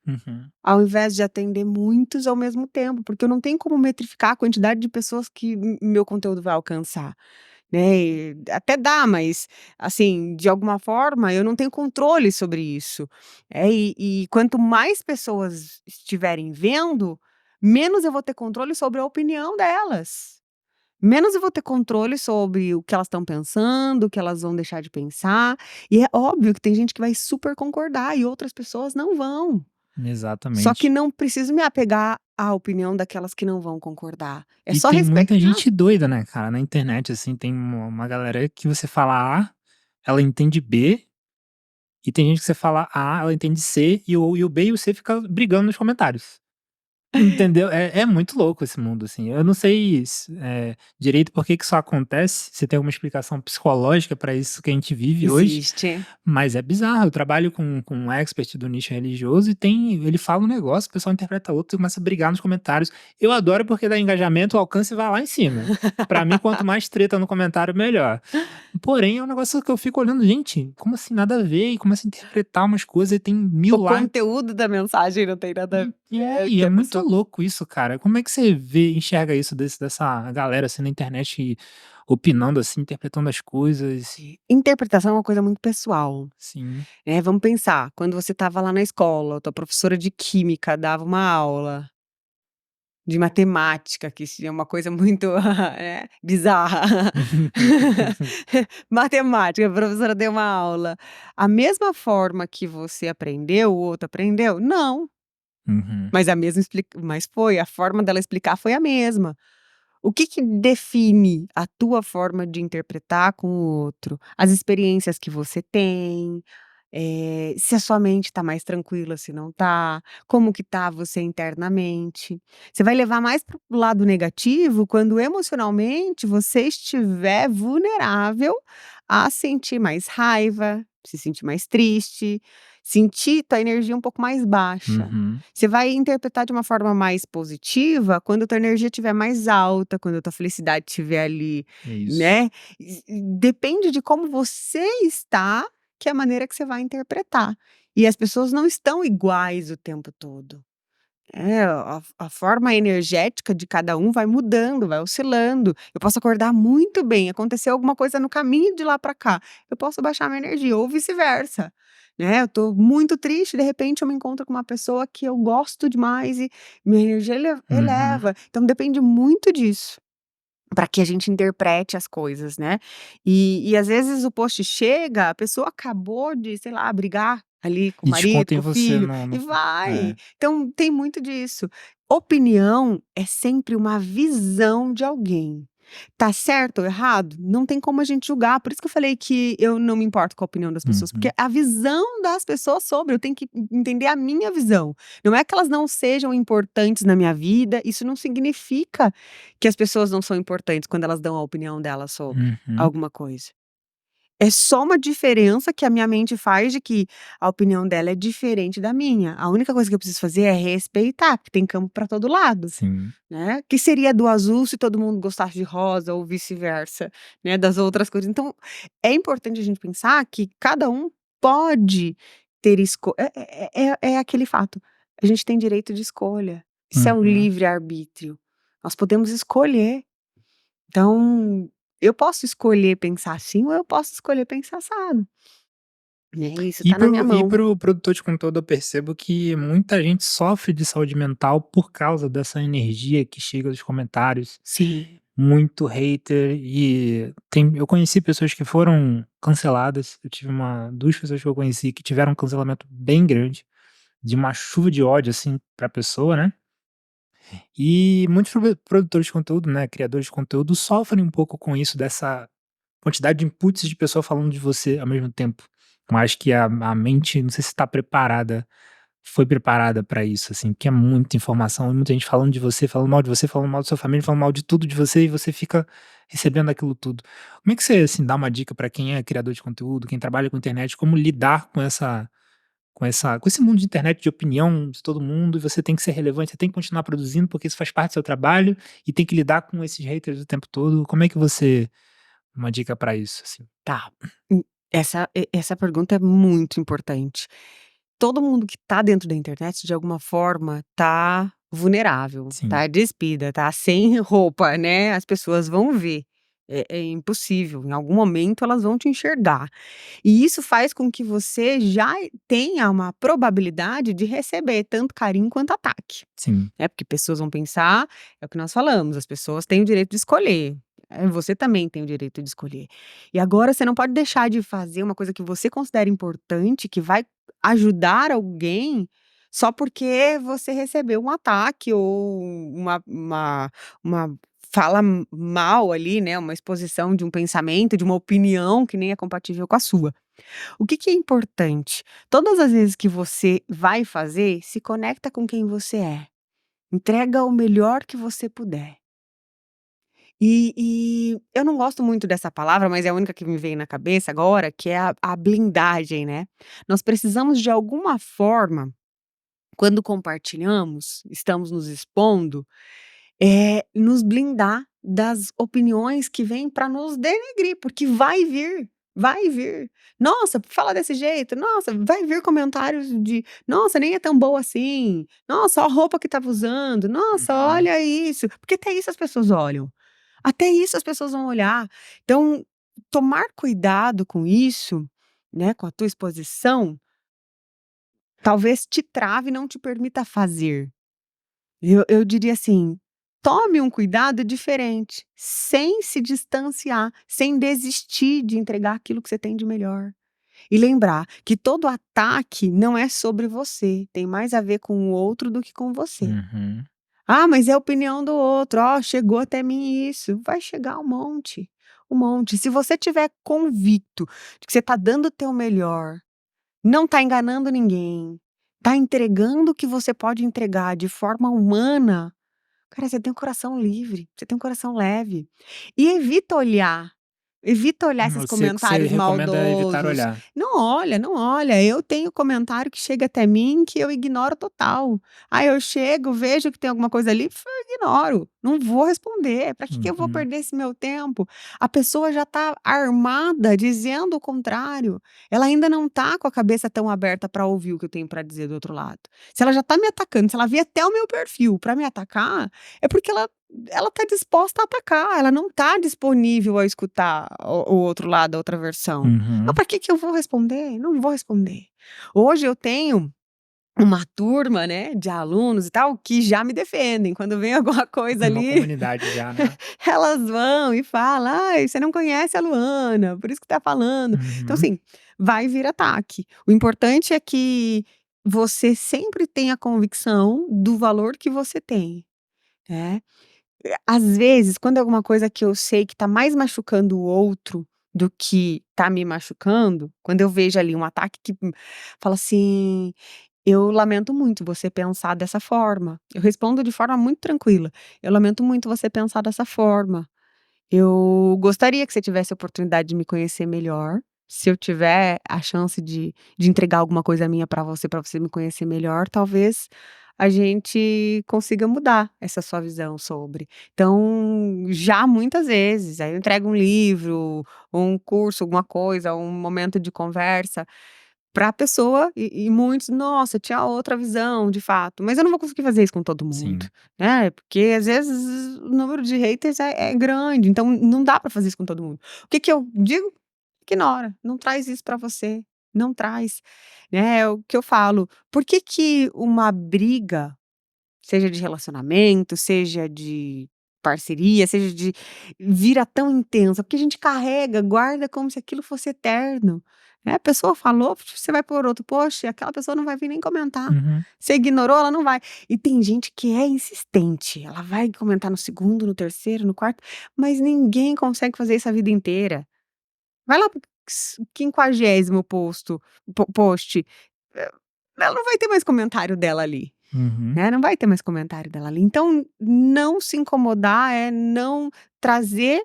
Uhum. ao invés de atender muitos ao mesmo tempo, porque eu não tenho como metrificar a quantidade de pessoas que meu conteúdo vai alcançar, né? E até dá, mas assim, de alguma forma, eu não tenho controle sobre isso. E quanto mais pessoas estiverem vendo, menos eu vou ter controle sobre a opinião delas. Menos eu vou ter controle sobre o que elas estão pensando, o que elas vão deixar de pensar. E é óbvio que tem gente que vai super concordar e outras pessoas não vão. Só que Exatamente. não preciso me apegar à opinião daquelas que não vão concordar. É E só tem muita respeitar. gente doida, né, cara, na internet, assim, tem uma galera que você fala A, ela entende B, e tem gente que você fala A, ela entende C, e o B e o C fica brigando nos comentários. Entendeu? É muito louco esse mundo, assim. Eu não sei direito por que que isso acontece, se tem alguma explicação psicológica pra isso que a gente vive hoje, Existe. mas é bizarro. Eu trabalho com um expert do nicho religioso e ele fala um negócio, o pessoal interpreta outro e começa a brigar nos comentários. Eu adoro porque dá engajamento, o alcance vai lá em cima. Pra mim, quanto mais treta no comentário, melhor. Porém, é um negócio que eu fico olhando, gente, como assim nada a ver? E começa a interpretar umas coisas e tem O 1000 lá. conteúdo da mensagem não tem nada a ver, E que é a muito pessoa louco isso, cara. Como é que você enxerga isso dessa galera, assim, na internet opinando, assim, interpretando as coisas? interpretação é uma coisa muito pessoal, Sim. né. Vamos pensar, quando você estava lá na escola, tua professora de química dava uma aula de matemática, que isso é uma coisa muito, bizarra. Matemática, a professora deu uma aula. A mesma forma que você aprendeu, o outro aprendeu? Não, Uhum, mas a mesma mas foi, a forma dela explicar foi a mesma. O que que define a tua forma de interpretar com o outro? As experiências que você tem, se a sua mente está mais tranquila, se não tá, como que tá você internamente. Você vai levar mais para o lado negativo quando emocionalmente você estiver vulnerável a sentir mais raiva, se sentir mais triste, sentir tua energia um pouco mais baixa. uhum. Você vai interpretar de uma forma mais positiva quando a tua energia estiver mais alta, quando a tua felicidade estiver ali, É isso. né. Depende de como você está, que é a maneira que você vai interpretar. E as pessoas não estão iguais o tempo todo. A forma energética de cada um vai mudando, vai oscilando. Eu posso acordar muito bem, aconteceu alguma coisa no caminho de lá para cá, eu posso baixar minha energia ou vice-versa, né. Eu tô muito triste, de repente eu me encontro com uma pessoa que eu gosto demais e minha energia Uhum. eleva. Então depende muito disso. Para que a gente interprete as coisas, né. E às vezes o post chega, a pessoa acabou de, sei lá, brigar ali com o E marido, desconta em com o você filho, no e vai. é. Então tem muito disso. Opinião é sempre uma visão de alguém. Tá certo ou errado? Não tem como a gente julgar, por isso que eu falei que eu não me importo com a opinião das pessoas, porque Uhum, a visão das pessoas sobre, eu tenho que entender a minha visão. Não é que elas não sejam importantes na minha vida, isso não significa que as pessoas não são importantes quando elas dão a opinião delas sobre uhum. alguma coisa. É só uma diferença que a minha mente faz de que a opinião dela é diferente da minha. A única coisa que eu preciso fazer é respeitar, porque tem campo para todo lado, Sim. né. Que seria do azul se todo mundo gostasse de rosa ou vice-versa, né, das outras cores. Então, é importante a gente pensar que cada um pode ter é aquele fato, a gente tem direito de escolha. Isso é o Uhum. livre-arbítrio. Nós podemos escolher. Então, eu posso escolher pensar assim ou eu posso escolher pensar assado. né, isso E tá na minha para mão. o produtor de conteúdo eu percebo que muita gente sofre de saúde mental por causa dessa energia que chega dos comentários, Sim. muito hater eu conheci pessoas que foram canceladas, eu tive 2 pessoas que eu conheci que tiveram um cancelamento bem grande, de uma chuva de ódio, assim, pra pessoa, né. E muitos produtores de conteúdo, né, criadores de conteúdo sofrem um pouco com isso, dessa quantidade de inputs de pessoa falando de você ao mesmo tempo. Eu acho que a mente, não sei se está preparada, foi preparada para isso, assim, porque é muita informação, muita gente falando de você, falando mal de você, falando mal da sua família, falando mal de tudo de você, e você fica recebendo aquilo tudo. Como é que você, assim, dá uma dica para quem é criador de conteúdo, quem trabalha com internet, como lidar com esse mundo de internet, de opinião de todo mundo, e você tem que ser relevante, você tem que continuar produzindo, porque isso faz parte do seu trabalho, e tem que lidar com esses haters o tempo todo. Como é que você, uma dica pra isso, assim? Tá. Essa pergunta é muito importante. Todo mundo que tá dentro da internet, de alguma forma, tá vulnerável, Sim, tá despida, tá sem roupa, né, as pessoas vão ver. É impossível, em algum momento elas vão te enxergar. E isso faz com que você já tenha uma probabilidade de receber tanto carinho quanto ataque. sim. Porque pessoas vão pensar, é o que nós falamos, as pessoas têm o direito de escolher, você também tem o direito de escolher. E agora você não pode deixar de fazer uma coisa que você considera importante, que vai ajudar alguém, só porque você recebeu um ataque ou uma fala mal ali, né, uma exposição de um pensamento, de uma opinião que nem é compatível com a sua. O que que é importante? Todas as vezes que você vai fazer, se conecta com quem você é. Entrega o melhor que você puder. E eu não gosto muito dessa palavra, mas é a única que me veio na cabeça agora, que é a blindagem, né. Nós precisamos de alguma forma, quando compartilhamos, estamos nos expondo, nos blindar das opiniões que vêm para nos denegrir, porque vai vir, vai vir. "Nossa, fala desse jeito. Nossa", vai vir comentários de: "Nossa, nem é tão boa assim. Nossa, ó a roupa que estava usando. Nossa, Uhum. olha isso", porque até isso as pessoas olham. Até isso as pessoas vão olhar. Então, tomar cuidado com isso, né, com a tua exposição, talvez te trave e não te permita fazer. Eu diria assim: tome um cuidado diferente, sem se distanciar, sem desistir de entregar aquilo que você tem de melhor. E lembrar que todo ataque não é sobre você, tem mais a ver com o outro do que com você. Uhum. "Ah, mas é a opinião do outro. Ó, chegou até mim isso", vai chegar um monte, um monte. Se você tiver convicto de que você está dando o teu melhor, não está enganando ninguém, está entregando o que você pode entregar de forma humana. Cara, você tem um coração livre, você tem um coração leve. E evita olhar esses Você comentários recomenda evitar maldosos. olhar. Não olha, não olha. Eu tenho comentário que chega até mim que eu ignoro total. Aí eu chego, vejo que tem alguma coisa ali, eu ignoro. Não vou responder. Para que que eu vou Uhum. perder esse meu tempo? A pessoa já está armada dizendo o contrário. Ela ainda não está com a cabeça tão aberta para ouvir o que eu tenho para dizer do outro lado. Se ela já está me atacando, se ela vir até o meu perfil para me atacar, é porque ela está disposta a atacar, ela não está disponível a escutar o outro lado, a outra versão. Então Uhum. para que que eu vou responder? Não vou responder. Hoje eu tenho uma turma, né, de alunos e tal, que já me defendem, quando vem alguma coisa Uma ali, comunidade já, né. elas vão e falam: "Ai, você não conhece a Luana, por isso que tá falando". Então Uhum. assim, vai vir ataque. O importante é que você sempre tenha convicção do valor que você tem, né. Às vezes, quando é alguma coisa que eu sei que tá mais machucando o outro do que tá me machucando, quando eu vejo ali um ataque que fala assim: "Eu lamento muito você pensar dessa forma". Eu respondo de forma muito tranquila: "Eu lamento muito você pensar dessa forma. Eu gostaria que você tivesse a oportunidade de me conhecer melhor. Se eu tiver a chance de entregar alguma coisa minha para você me conhecer melhor, talvez a gente consiga mudar essa sua visão sobre". Então, já muitas vezes, aí eu entrego um livro, ou um curso, alguma coisa, um momento de conversa para a pessoa e muitos: "Nossa, tinha outra visão, de fato", mas eu não vou conseguir fazer isso com todo mundo, Sim. né, porque às vezes o número de haters é grande, então não dá para fazer isso com todo mundo. O que que eu digo? Ignora, não traz isso para você. não traz, né, é o que eu falo, por que que uma briga, seja de relacionamento, seja de parceria, seja de vira tão intensa? Porque a gente carrega, guarda como se aquilo fosse eterno, né, a pessoa falou, você vai por outro post, aquela pessoa não vai vir nem comentar. Uhum. Você ignorou, ela não vai. E tem gente que é insistente, ela vai comentar no segundo, no terceiro, no quarto, mas ninguém consegue fazer isso a vida inteira. Vai lá para o 50º post, eh, ela não vai ter mais comentário dela ali, Uhum. né, não vai ter mais comentário dela ali. Então, não se incomodar é não trazer,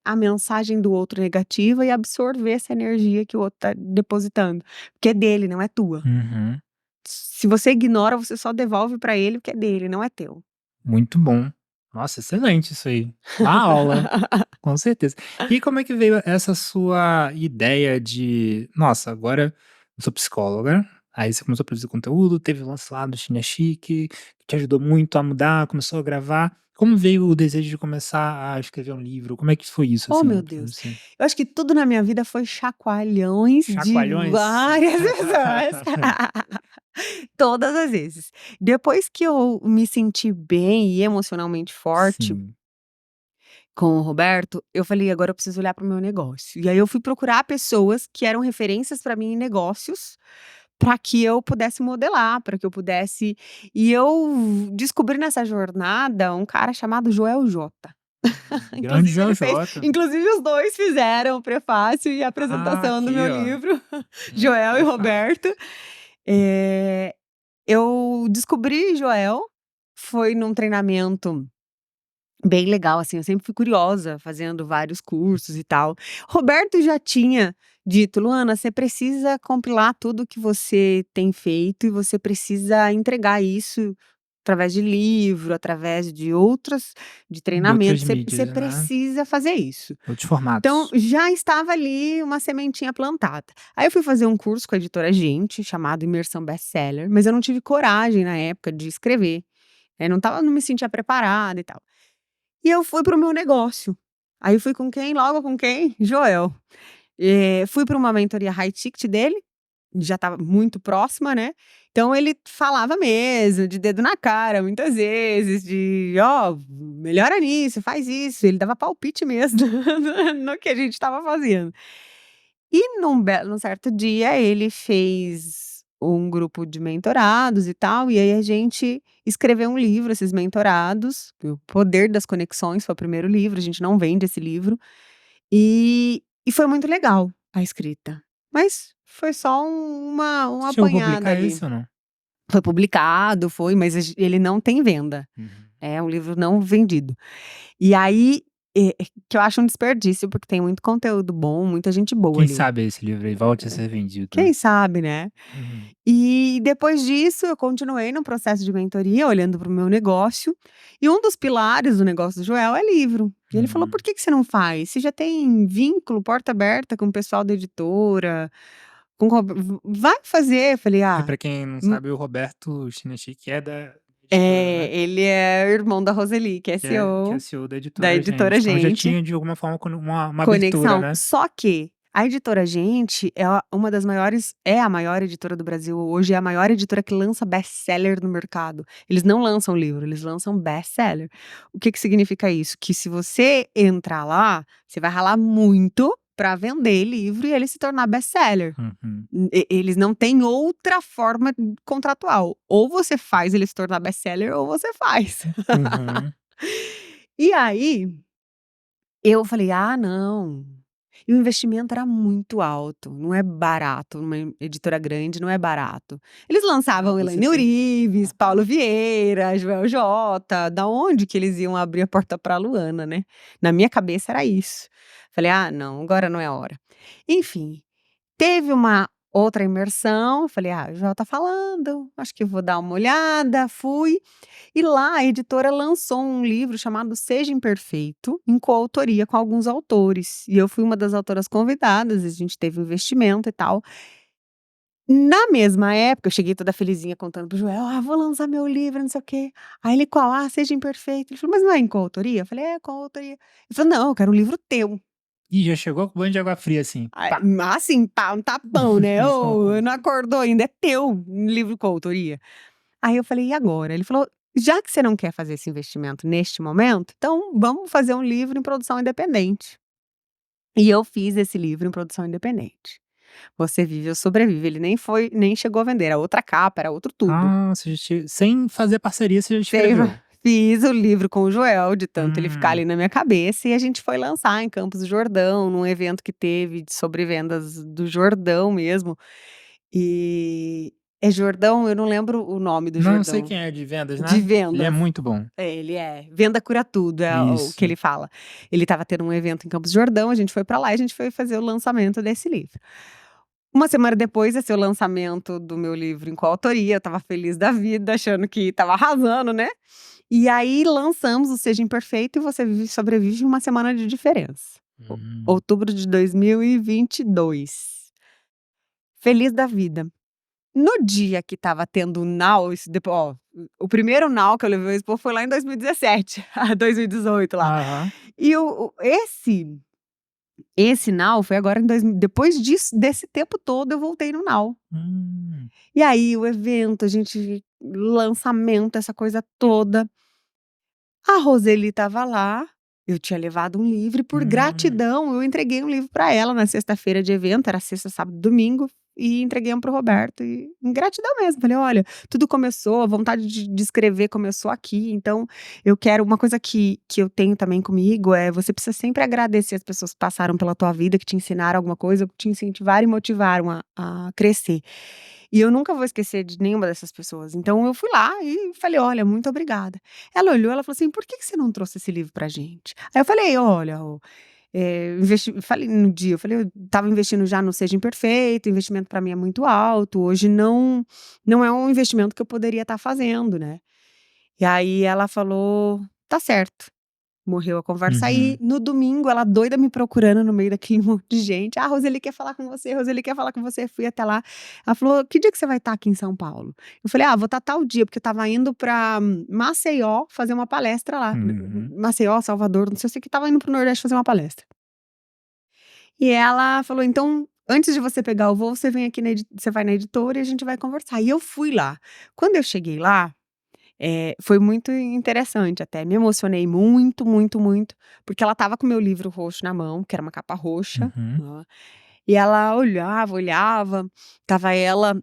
a mensagem do outro negativa e absorver essa energia que o outro tá depositando, porque é dele, não é tua. Uhum. Se você ignora, você só devolve pra ele o que é dele, não é teu. Muito bom. Nossa, excelente isso aí. Uma aula, com certeza. E como é que veio essa sua ideia de: "Nossa, agora eu sou psicóloga", aí você começou a produzir conteúdo, teve o lance lá do China Chique, que te ajudou muito a mudar, começou a gravar. Como veio o desejo de começar a escrever um livro? Como é que foi isso, Oh, assim, meu pra Deus, você? eu acho que tudo na minha vida foi chacoalhões de Chacoalhões? várias pessoas. Todas as vezes. Depois que eu me senti bem e emocionalmente forte Sim. com o Roberto, eu falei: "Agora eu preciso olhar para o meu negócio". E aí eu fui procurar pessoas que eram referências para mim em negócios, para que eu pudesse modelar, para que eu pudesse e eu descobri nessa jornada um cara chamado Joel J. Grande Inclusive João ele fez Jota. inclusive os 2 fizeram o prefácio e a Ah, apresentação do aqui, meu ó. livro, Um Joel e prefácio. Roberto. Eh, eu descobri Joel, foi num treinamento bem legal, assim, eu sempre fui curiosa, fazendo vários cursos e tal. Roberto já tinha dito: "Luana, você precisa compilar tudo que você tem feito e você precisa entregar isso através de livro, através de outras de De outras treinamento, você mídias, né, precisa fazer isso". outros Então, formatos. já estava ali uma sementinha plantada. Aí eu fui fazer um curso com a editora Gente, chamado Imersão Bestseller, mas eu não tive coragem na época de escrever, não me sentia preparada e tal. E eu fui para o meu negócio. Aí eu fui com quem? Logo com quem? Joel. Fui para uma mentoria high ticket dele, já estava muito próxima, né, então ele falava mesmo, de dedo na cara, muitas vezes, de: "Ó, melhora nisso, faz isso", ele dava palpite mesmo no que a gente estava fazendo. E num certo dia ele fez um grupo de mentorados e tal, e aí a gente escreveu um livro, esses mentorados, O Poder das Conexões foi o primeiro livro, a gente não vende esse livro, e foi muito legal a escrita, mas foi só um Você chegou a apanhado publicar ali. esse ou não? Foi publicado, foi, mas ele não tem venda, Uhum. é um livro não vendido. E aí, que eu acho um desperdício, porque tem muito conteúdo bom, muita gente boa Quem ali. sabe esse livro aí volte a ser vendido, Quem né. sabe, né. Uhum. E depois disso eu continuei no processo de mentoria, olhando para o meu negócio, e um dos pilares do negócio do Joel é livro. E ele falou: "Por Uhum. que que você não faz? Você já tem vínculo, porta aberta com o pessoal da editora, com Rob vai fazer". Eu falei: É, "Ah". pra quem não hum, sabe, o Roberto Chinachik é da editora, né, Ele é o irmão da Roseli, que é que é CEO CEO da da editora editora Gente, então já Gente. tinha de alguma forma uma abertura, Conexão. né. Só que a editora Gente é uma das maiores, é a maior editora do Brasil hoje, é a maior editora que lança best-seller no mercado. Eles não lançam livro, eles lançam best-seller. O que que significa isso? Que se você entrar lá, você vai ralar muito para vender livro e ele se tornar best-seller. Uhum. Eles não têm outra forma contratual. Ou você faz ele se tornar best-seller ou você faz. Uhum. E aí eu falei: "Ah, não". E o investimento era muito alto, não é barato, numa editora grande não é barato. Eles Não, lançavam com Elaine certeza. Eurives, Paulo Vieira, Joel J, da onde que eles iam abrir a porta pra Luana, né. Na minha cabeça era isso. Falei: "Ah, não, agora não é a hora". Enfim, teve uma outra imersão, falei: "Ah, o Joel tá falando, acho que eu vou dar uma olhada", fui. E lá a editora lançou um livro chamado Seja Imperfeito, em coautoria com alguns autores, e eu fui uma das autoras convidadas, a gente teve um investimento e tal. Na mesma época, eu cheguei toda felizinha contando para o Joel: "Ah, vou lançar meu livro, não sei o quê". Aí ele: "Qual?". "Ah, Seja Imperfeito". Ele falou: "Mas não é em coautoria?". Eu falei: "É, coautoria". Ele falou: "Não, eu quero um livro teu". Ih, já chegou com banho de água fria, assim, Aí, pá. assim, pá, um tapão, né? Ô, não acordou ainda, é teu um livro com autoria. Aí eu falei: "E agora?" Ele falou: "Já que você não quer fazer esse investimento neste momento, então vamos fazer um livro em produção independente". E eu fiz esse livro em produção independente. Você Vive, Eu Sobrevivo, ele nem chegou a vender, era outra capa, era outro tudo. Ah, você já sem fazer parceria, você já Sei, escreveu? fiz o livro com o Joel, de tanto ele ficar Hum. ali na minha cabeça, e a gente foi lançar em Campos do Jordão, num evento que teve sobre vendas do Jordão mesmo. E é Jordão? Eu não lembro o nome do Não, eu sei Jordão. quem é de vendas, De né. Ele é vendas. muito bom. É, ele é. Venda cura tudo, é o que Isso. ele fala. Ele estava tendo um evento em Campos do Jordão, a gente foi pra lá e a gente foi fazer o lançamento desse livro. Uma semana depois ia ser o lançamento do meu livro em coautoria, eu estava feliz da vida, achando que estava arrasando, né. E aí lançamos o Seja Imperfeito e Você Vive e Sobrevive em uma semana de diferença. O Hum. outubro de 2022. Feliz da vida. No dia que estava tendo o Now, isso depo ó, o primeiro Now que eu levei o expor foi lá em 2017, 2018 lá. Aham. E esse Now foi agora em depois disso, desse tempo todo eu voltei no Now. Hum. E aí o evento, a gente lançamento, essa coisa toda. A Roseli estava lá, eu tinha levado um livro e por Hum. gratidão eu entreguei um livro para ela na sexta-feira de evento, era sexta, sábado, domingo, e entreguei um para o Roberto e em gratidão mesmo, falei: "Olha, tudo começou, a vontade de escrever começou aqui, então eu quero", uma coisa que eu tenho também comigo é você precisa sempre agradecer as pessoas que passaram pela tua vida, que te ensinaram alguma coisa, que te incentivaram e motivaram a crescer. E eu nunca vou esquecer de nenhuma dessas pessoas. Então eu fui lá e falei: "Olha, muito obrigada". Ela olhou, ela falou assim: "Por que que você não trouxe esse livro pra gente?". Aí eu falei: "Olha, investi", falei no dia, eu falei: "Eu estava investindo já no Seja Imperfeito, o investimento pra mim é muito alto, hoje não é um investimento que eu poderia estar fazendo, né". E aí ela falou: "Tá certo". Morreu a conversa. Aí, Uhum. no domingo, ela doida me procurando no meio daquele monte de gente: "Ah, Roseli quer falar com você, Roseli quer falar com você". Fui até lá. Ela falou: "Que dia que você vai estar aqui em São Paulo?". Eu falei: "Ah, vou estar tal dia", porque eu estava indo pra Maceió fazer uma palestra lá. Uhum. Maceió, Salvador, não sei, eu sei que estava indo para o Nordeste fazer uma palestra. E ela falou: "Então, antes de você pegar o voo, você vem aqui você vai na editora e a gente vai conversar". E eu fui lá. Quando eu cheguei lá, foi muito interessante até, me emocionei muito, muito, muito, porque ela estava com o meu livro roxo na mão, que era uma capa roxa, Uhum. e ela olhava, olhava, estava ela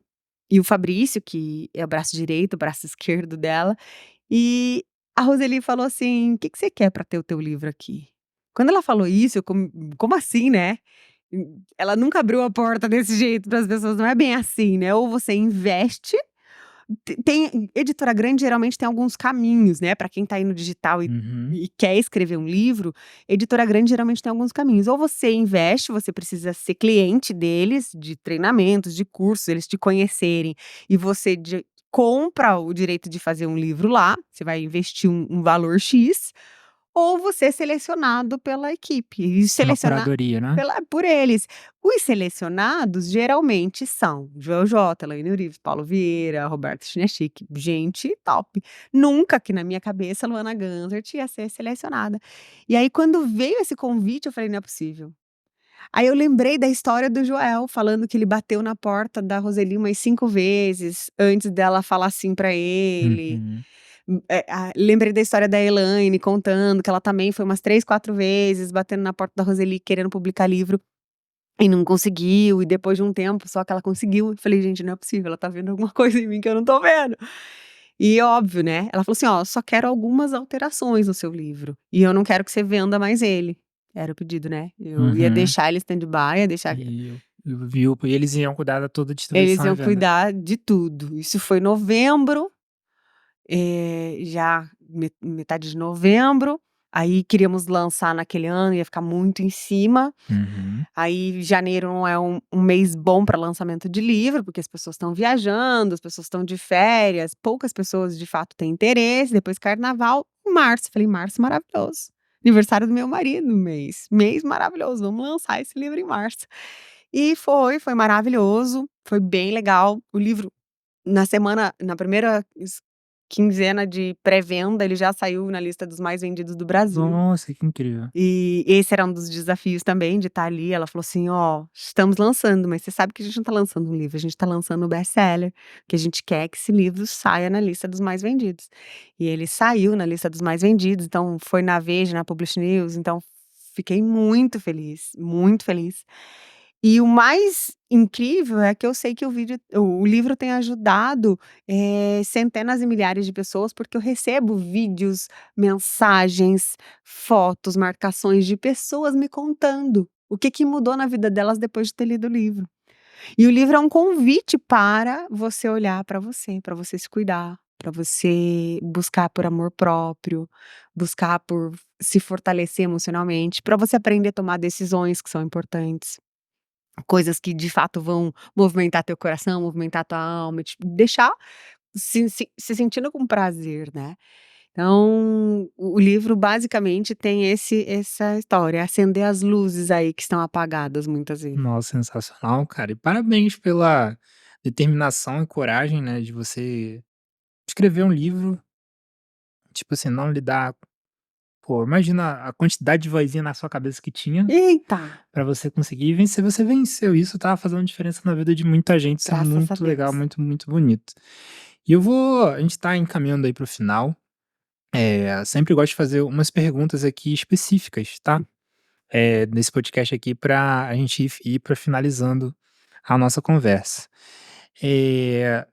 e o Fabrício, que é o braço direito, o braço esquerdo dela, e a Roseli falou assim: "Que você quer para ter o teu livro aqui?". Quando ela falou isso, eu como assim, né? Ela nunca abriu a porta desse jeito para as pessoas, não é bem assim, né, ou você investe. Tem editora grande, geralmente tem alguns caminhos, né, para quem tá aí no digital Uhum. e quer escrever um livro, editora grande geralmente tem alguns caminhos. Ou você investe, você precisa ser cliente deles, de treinamentos, de cursos, eles te conhecerem e você compra o direito de fazer um livro lá, você vai investir um valor X, ou você é selecionado pela equipe, e Uma curadoria, né? por eles. Os selecionados geralmente são Joel J, Elaine Urives, Paulo Vieira, Roberto Chinachique, gente top. Nunca que na minha cabeça a Luana Ganzert ia ser selecionada. E aí quando veio esse convite eu falei: "Não é possível". Aí eu lembrei da história do Joel, falando que ele bateu na porta da Roseli umas 5 vezes, antes dela falar sim pra ele. Uhum. Lembrei da história da Elaine contando que ela também foi umas 3, 4 vezes batendo na porta da Roseli querendo publicar livro e não conseguiu, e depois de um tempo só que ela conseguiu. Eu falei: "Gente, não é possível, ela tá vendo alguma coisa em mim que eu não tô vendo". E óbvio, né, ela falou assim: "Ó, só quero algumas alterações no seu livro, e eu não quero que você venda mais ele". Era o pedido, né, eu ia Uhum. deixar ele stand-by, ia deixar E eles iam cuidar da toda a eles distribuição e iam venda. cuidar de tudo. Isso foi novembro. Já metade de novembro, aí queríamos lançar naquele ano, ia ficar muito em cima. Uhum. Aí janeiro não é um mês bom para lançamento de livro, porque as pessoas estão viajando, as pessoas estão de férias, poucas pessoas de fato têm interesse, depois carnaval, março, falei: "Março maravilhoso, aniversário do meu marido, mês maravilhoso, vamos lançar esse livro em março". E foi maravilhoso, foi bem legal. O livro na primeira quinzena de pré-venda, ele já saiu na lista dos mais vendidos do Brasil. Nossa, que incrível. E esse era um dos desafios também de estar ali. Ela falou assim: "Ó, estamos lançando, mas você sabe que a gente não tá lançando um livro, a gente tá lançando um best-seller, que a gente quer que esse livro saia na lista dos mais vendidos". E ele saiu na lista dos mais vendidos, então foi na Veja, na Publish News, então fiquei muito feliz, muito feliz. E o mais incrível é que eu sei que o livro tem ajudado, centenas e milhares de pessoas, porque eu recebo vídeos, mensagens, fotos, marcações de pessoas me contando o que que mudou na vida delas depois de ter lido o livro. E o livro é um convite para você olhar para você se cuidar, para você buscar por amor próprio, buscar por se fortalecer emocionalmente, para você aprender a tomar decisões que são importantes. Coisas que de fato vão movimentar teu coração, movimentar tua alma, te deixar se sentindo com prazer, né. Então, o livro basicamente tem essa história, acender as luzes aí que estão apagadas muitas vezes. Nossa, sensacional, cara. E parabéns pela determinação e coragem, né, de você escrever um livro, tipo assim, não lidar. Pô, imagina a quantidade de vozinha na sua cabeça que tinha Eita, pra você conseguir vencer. Você venceu, isso tá fazendo diferença na vida de muita gente, isso é graças a muito legal, Deus. muito, muito bonito. A gente tá encaminhando aí para o final, sempre gosto de fazer umas perguntas aqui específicas, tá, nesse podcast aqui pra a gente ir pra finalizando a nossa conversa. Eh,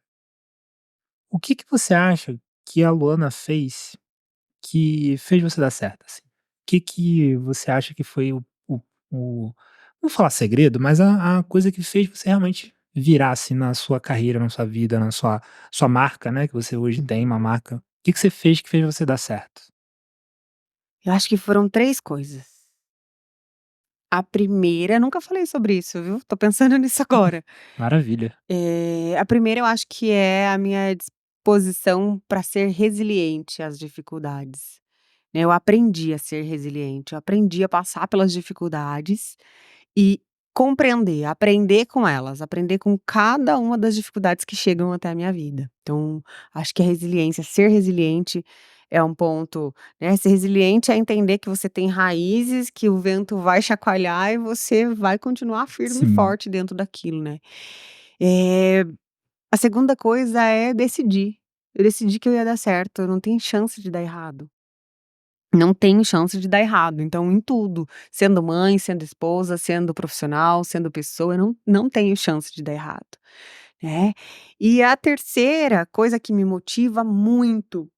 o que que você acha que a Luana fez que fez você dar certo, assim? O que que você acha que foi o não vou falar segredo, mas a coisa que fez você realmente virar, assim, na sua carreira, na sua vida, na sua marca, né, que você hoje tem uma marca. O que que você fez que fez você dar certo? Eu acho que foram 3 coisas. A primeira nunca falei sobre isso, viu, tô pensando nisso agora. Maravilha. A primeira eu acho que é a minha disposição para ser resiliente às dificuldades. Né, eu aprendi a ser resiliente, eu aprendi a passar pelas dificuldades e compreender, aprender com elas, aprender com cada uma das dificuldades que chegam até a minha vida. Então, acho que a resiliência, ser resiliente é um ponto, né, ser resiliente é entender que você tem raízes, que o vento vai chacoalhar e você vai continuar firme e Sim. forte dentro daquilo, né. Eh, a segunda coisa é decidir. Eu decidi que eu ia dar certo, não tem chance de dar errado. Não tenho chance de dar errado, então em tudo, sendo mãe, sendo esposa, sendo profissional, sendo pessoa, eu não tenho chance de dar errado, né. E a terceira coisa que me motiva muito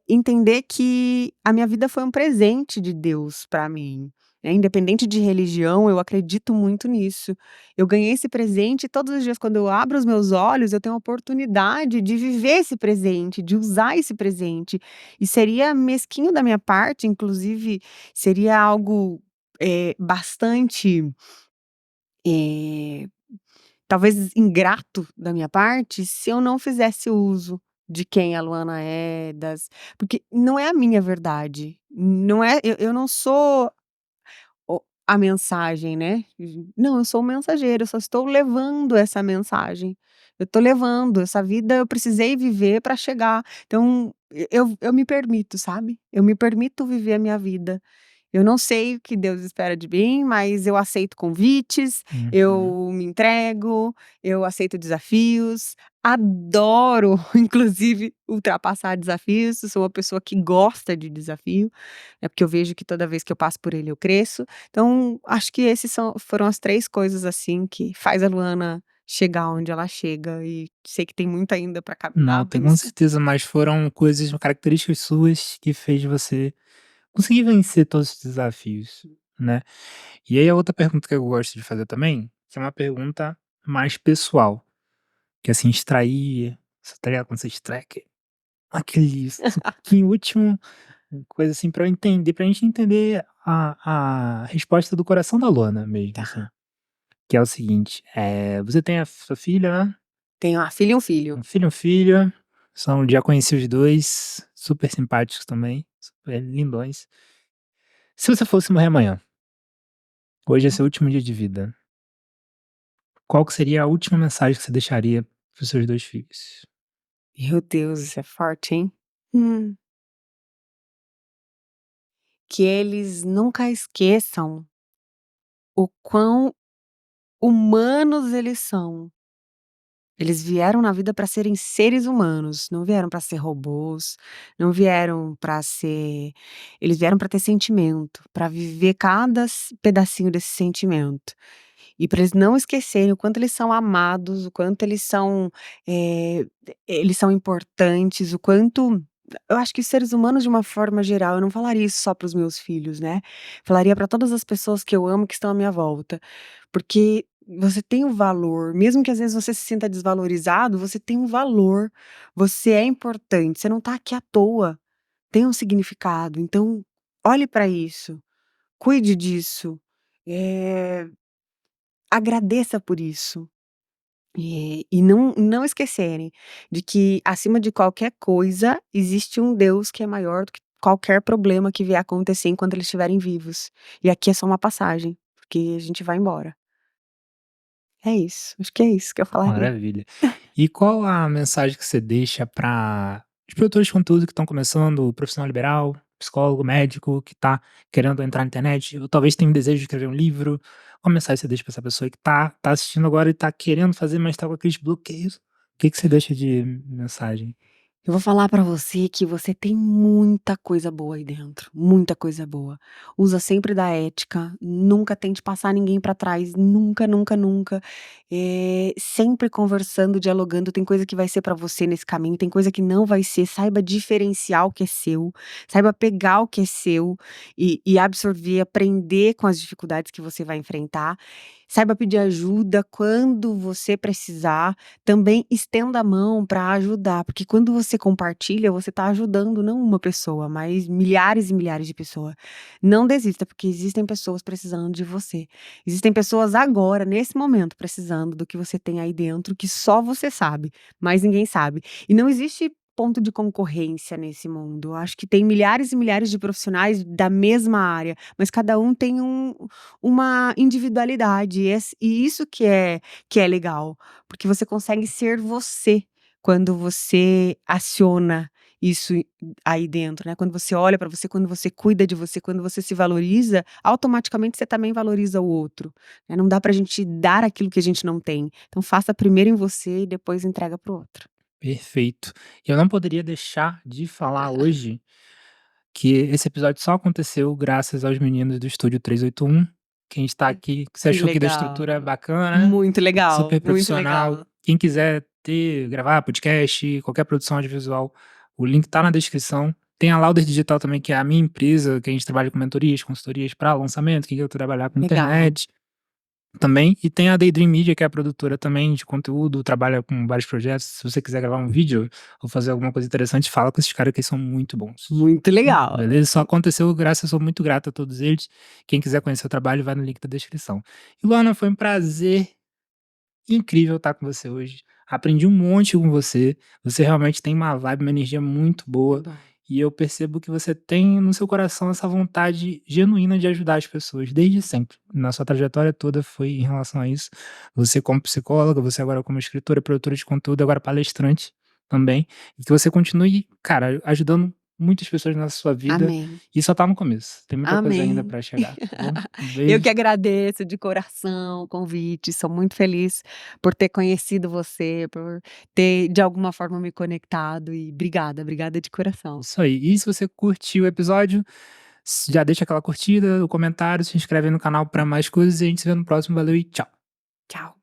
entender que a minha vida foi um presente de Deus para mim, né, independente de religião, eu acredito muito nisso. Eu ganhei esse presente e todos os dias quando eu abro os meus olhos, eu tenho a oportunidade de viver esse presente, de usar esse presente. E seria mesquinho da minha parte, inclusive seria algo, bastante, eh talvez ingrato da minha parte, se eu não fizesse uso de quem a Luana é, porque não é a minha verdade, não é eu não sou a mensagem, né. Não, eu sou o mensageiro, eu só estou levando essa mensagem. Eu estou levando, essa vida eu precisei viver para chegar. Então, eu me permito, sabe. Eu me permito viver a minha vida. Eu não sei o que Deus espera de mim, mas eu aceito convites, Uhum. eu me entrego, eu aceito desafios, adoro inclusive ultrapassar desafios, sou uma pessoa que gosta de desafio, é porque eu vejo que toda vez que eu passo por ele eu cresço. Então, acho que esses foram as 3 coisas, assim, que faz a Luana chegar onde ela chega e sei que tem muito ainda para Não, caminhar, tenho com mas certeza, mas foram coisas, características suas que fez você conseguir vencer todos os desafios, né. E aí a outra pergunta que eu gosto de fazer também, que é uma pergunta mais pessoal, que assim, extrair, você tá ligado quando você extrai aquele suquinho último, coisa assim pra eu entender, pra gente entender a resposta do coração da Luana mesmo, assim, tá. que é o seguinte, você tem a sua filha, né, Tenho uma filha e um filho. um filho, já conheci os 2, super simpáticos também, super lindões. Se você fosse morrer amanhã, hoje é seu último dia de vida, qual que seria a última mensagem que você deixaria para os seus 2 filhos? Meu Deus, isso é forte, hein. Hum. Que eles nunca esqueçam o quão humanos eles são. Eles vieram na vida para serem seres humanos, não vieram para ser robôs, não vieram para ser eles vieram para ter sentimento, para viver cada pedacinho desse sentimento. E para eles não esquecerem o quanto eles são amados, o quanto eh, eles são importantes, o quanto eu acho que os seres humanos de uma forma geral, eu não falaria isso só para os meus filhos, né, falaria para todas as pessoas que eu amo que estão à minha volta, porque você tem um valor, mesmo que às vezes você se sinta desvalorizado, você tem um valor, você é importante, você não tá aqui à toa, tem um significado, então olhe para isso, cuide disso, eh agradeça por isso. E não esquecerem de que acima de qualquer coisa, existe um Deus que é maior do que qualquer problema que vier a acontecer enquanto eles estiverem vivos. E aqui é só uma passagem, porque a gente vai embora. É isso, acho que é isso que eu falaria. Maravilha. E qual a mensagem que você deixa para os produtores de conteúdo que estão começando, profissional liberal, psicólogo, médico, que está querendo entrar na internet, ou talvez tenha um desejo de escrever um livro? Qual mensagem você deixa para essa pessoa que tá assistindo agora e está querendo fazer, mas está com aqueles bloqueios? O que que você deixa de mensagem? Eu vou falar pra você que você tem muita coisa boa aí dentro, muita coisa boa. Usa sempre da ética, nunca tente passar ninguém pra trás, nunca, nunca, nunca. Sempre conversando, dialogando, tem coisa que vai ser pra você nesse caminho, tem coisa que não vai ser. Saiba diferenciar o que é seu, saiba pegar o que é seu e absorver, aprender com as dificuldades que você vai enfrentar. Saiba pedir ajuda quando você precisar, também estenda a mão para ajudar, porque quando você compartilha, você está ajudando não uma pessoa, mas milhares e milhares de pessoas. Não desista, porque existem pessoas precisando de você. Existem pessoas agora, nesse momento, precisando do que você tem aí dentro, que só você sabe, mas ninguém sabe. E não existe ponto de concorrência nesse mundo. Eu acho que tem milhares e milhares de profissionais da mesma área, mas cada um tem uma individualidade, e isso que é legal. Porque você consegue ser você, quando você aciona isso aí dentro, né, quando você olha pra você, quando você cuida de você, quando você se valoriza, automaticamente você também valoriza o outro, né, não dá pra gente dar aquilo que a gente não tem, então faça primeiro em você e depois entrega para o outro. Perfeito. Eu não poderia deixar de falar hoje que esse episódio só aconteceu graças aos meninos do Estúdio 381, que a gente tá aqui, que você Que achou aqui da legal, estrutura bacana, muito legal, super muito profissional. legal. Quem quiser gravar podcast, qualquer produção audiovisual, o link tá na descrição. Tem a Lauder Digital também, que é a minha empresa, que a gente trabalha com mentorias, consultorias para lançamento, quem quer trabalhar com Legal. internet também. E tem a Daydream Media, que é a produtora também de conteúdo, trabalha com vários projetos. Se você quiser gravar um vídeo ou fazer alguma coisa interessante, fala com esses caras que eles são muito bons. Muito legal. Beleza? Só aconteceu graças, eu sou muito grato a todos eles. Quem quiser conhecer o trabalho, vai no link da descrição. E Luana, foi um prazer incrível estar com você hoje. Aprendi um monte com você. Você realmente tem uma vibe, uma energia muito boa. Bom, E eu percebo que você tem no seu coração essa vontade genuína de ajudar as pessoas, desde sempre. Na sua trajetória toda foi em relação a isso. Você como psicóloga, você agora como escritora, produtora de conteúdo, agora palestrante também. E que você continue, cara, ajudando muitas pessoas na sua vida. amém. E só tá no começo. Tem muita coisa ainda Amém. pra chegar, tá bom? Um Eu que beijo. agradeço de coração o convite, sou muito feliz por ter conhecido você, por ter de alguma forma me conectado e obrigada, obrigada de coração. Isso aí. E se você curtiu o episódio, já deixa aquela curtida, o comentário, se inscreve aí no canal pra mais coisas e a gente se vê no próximo. Valeu e tchau. Tchau.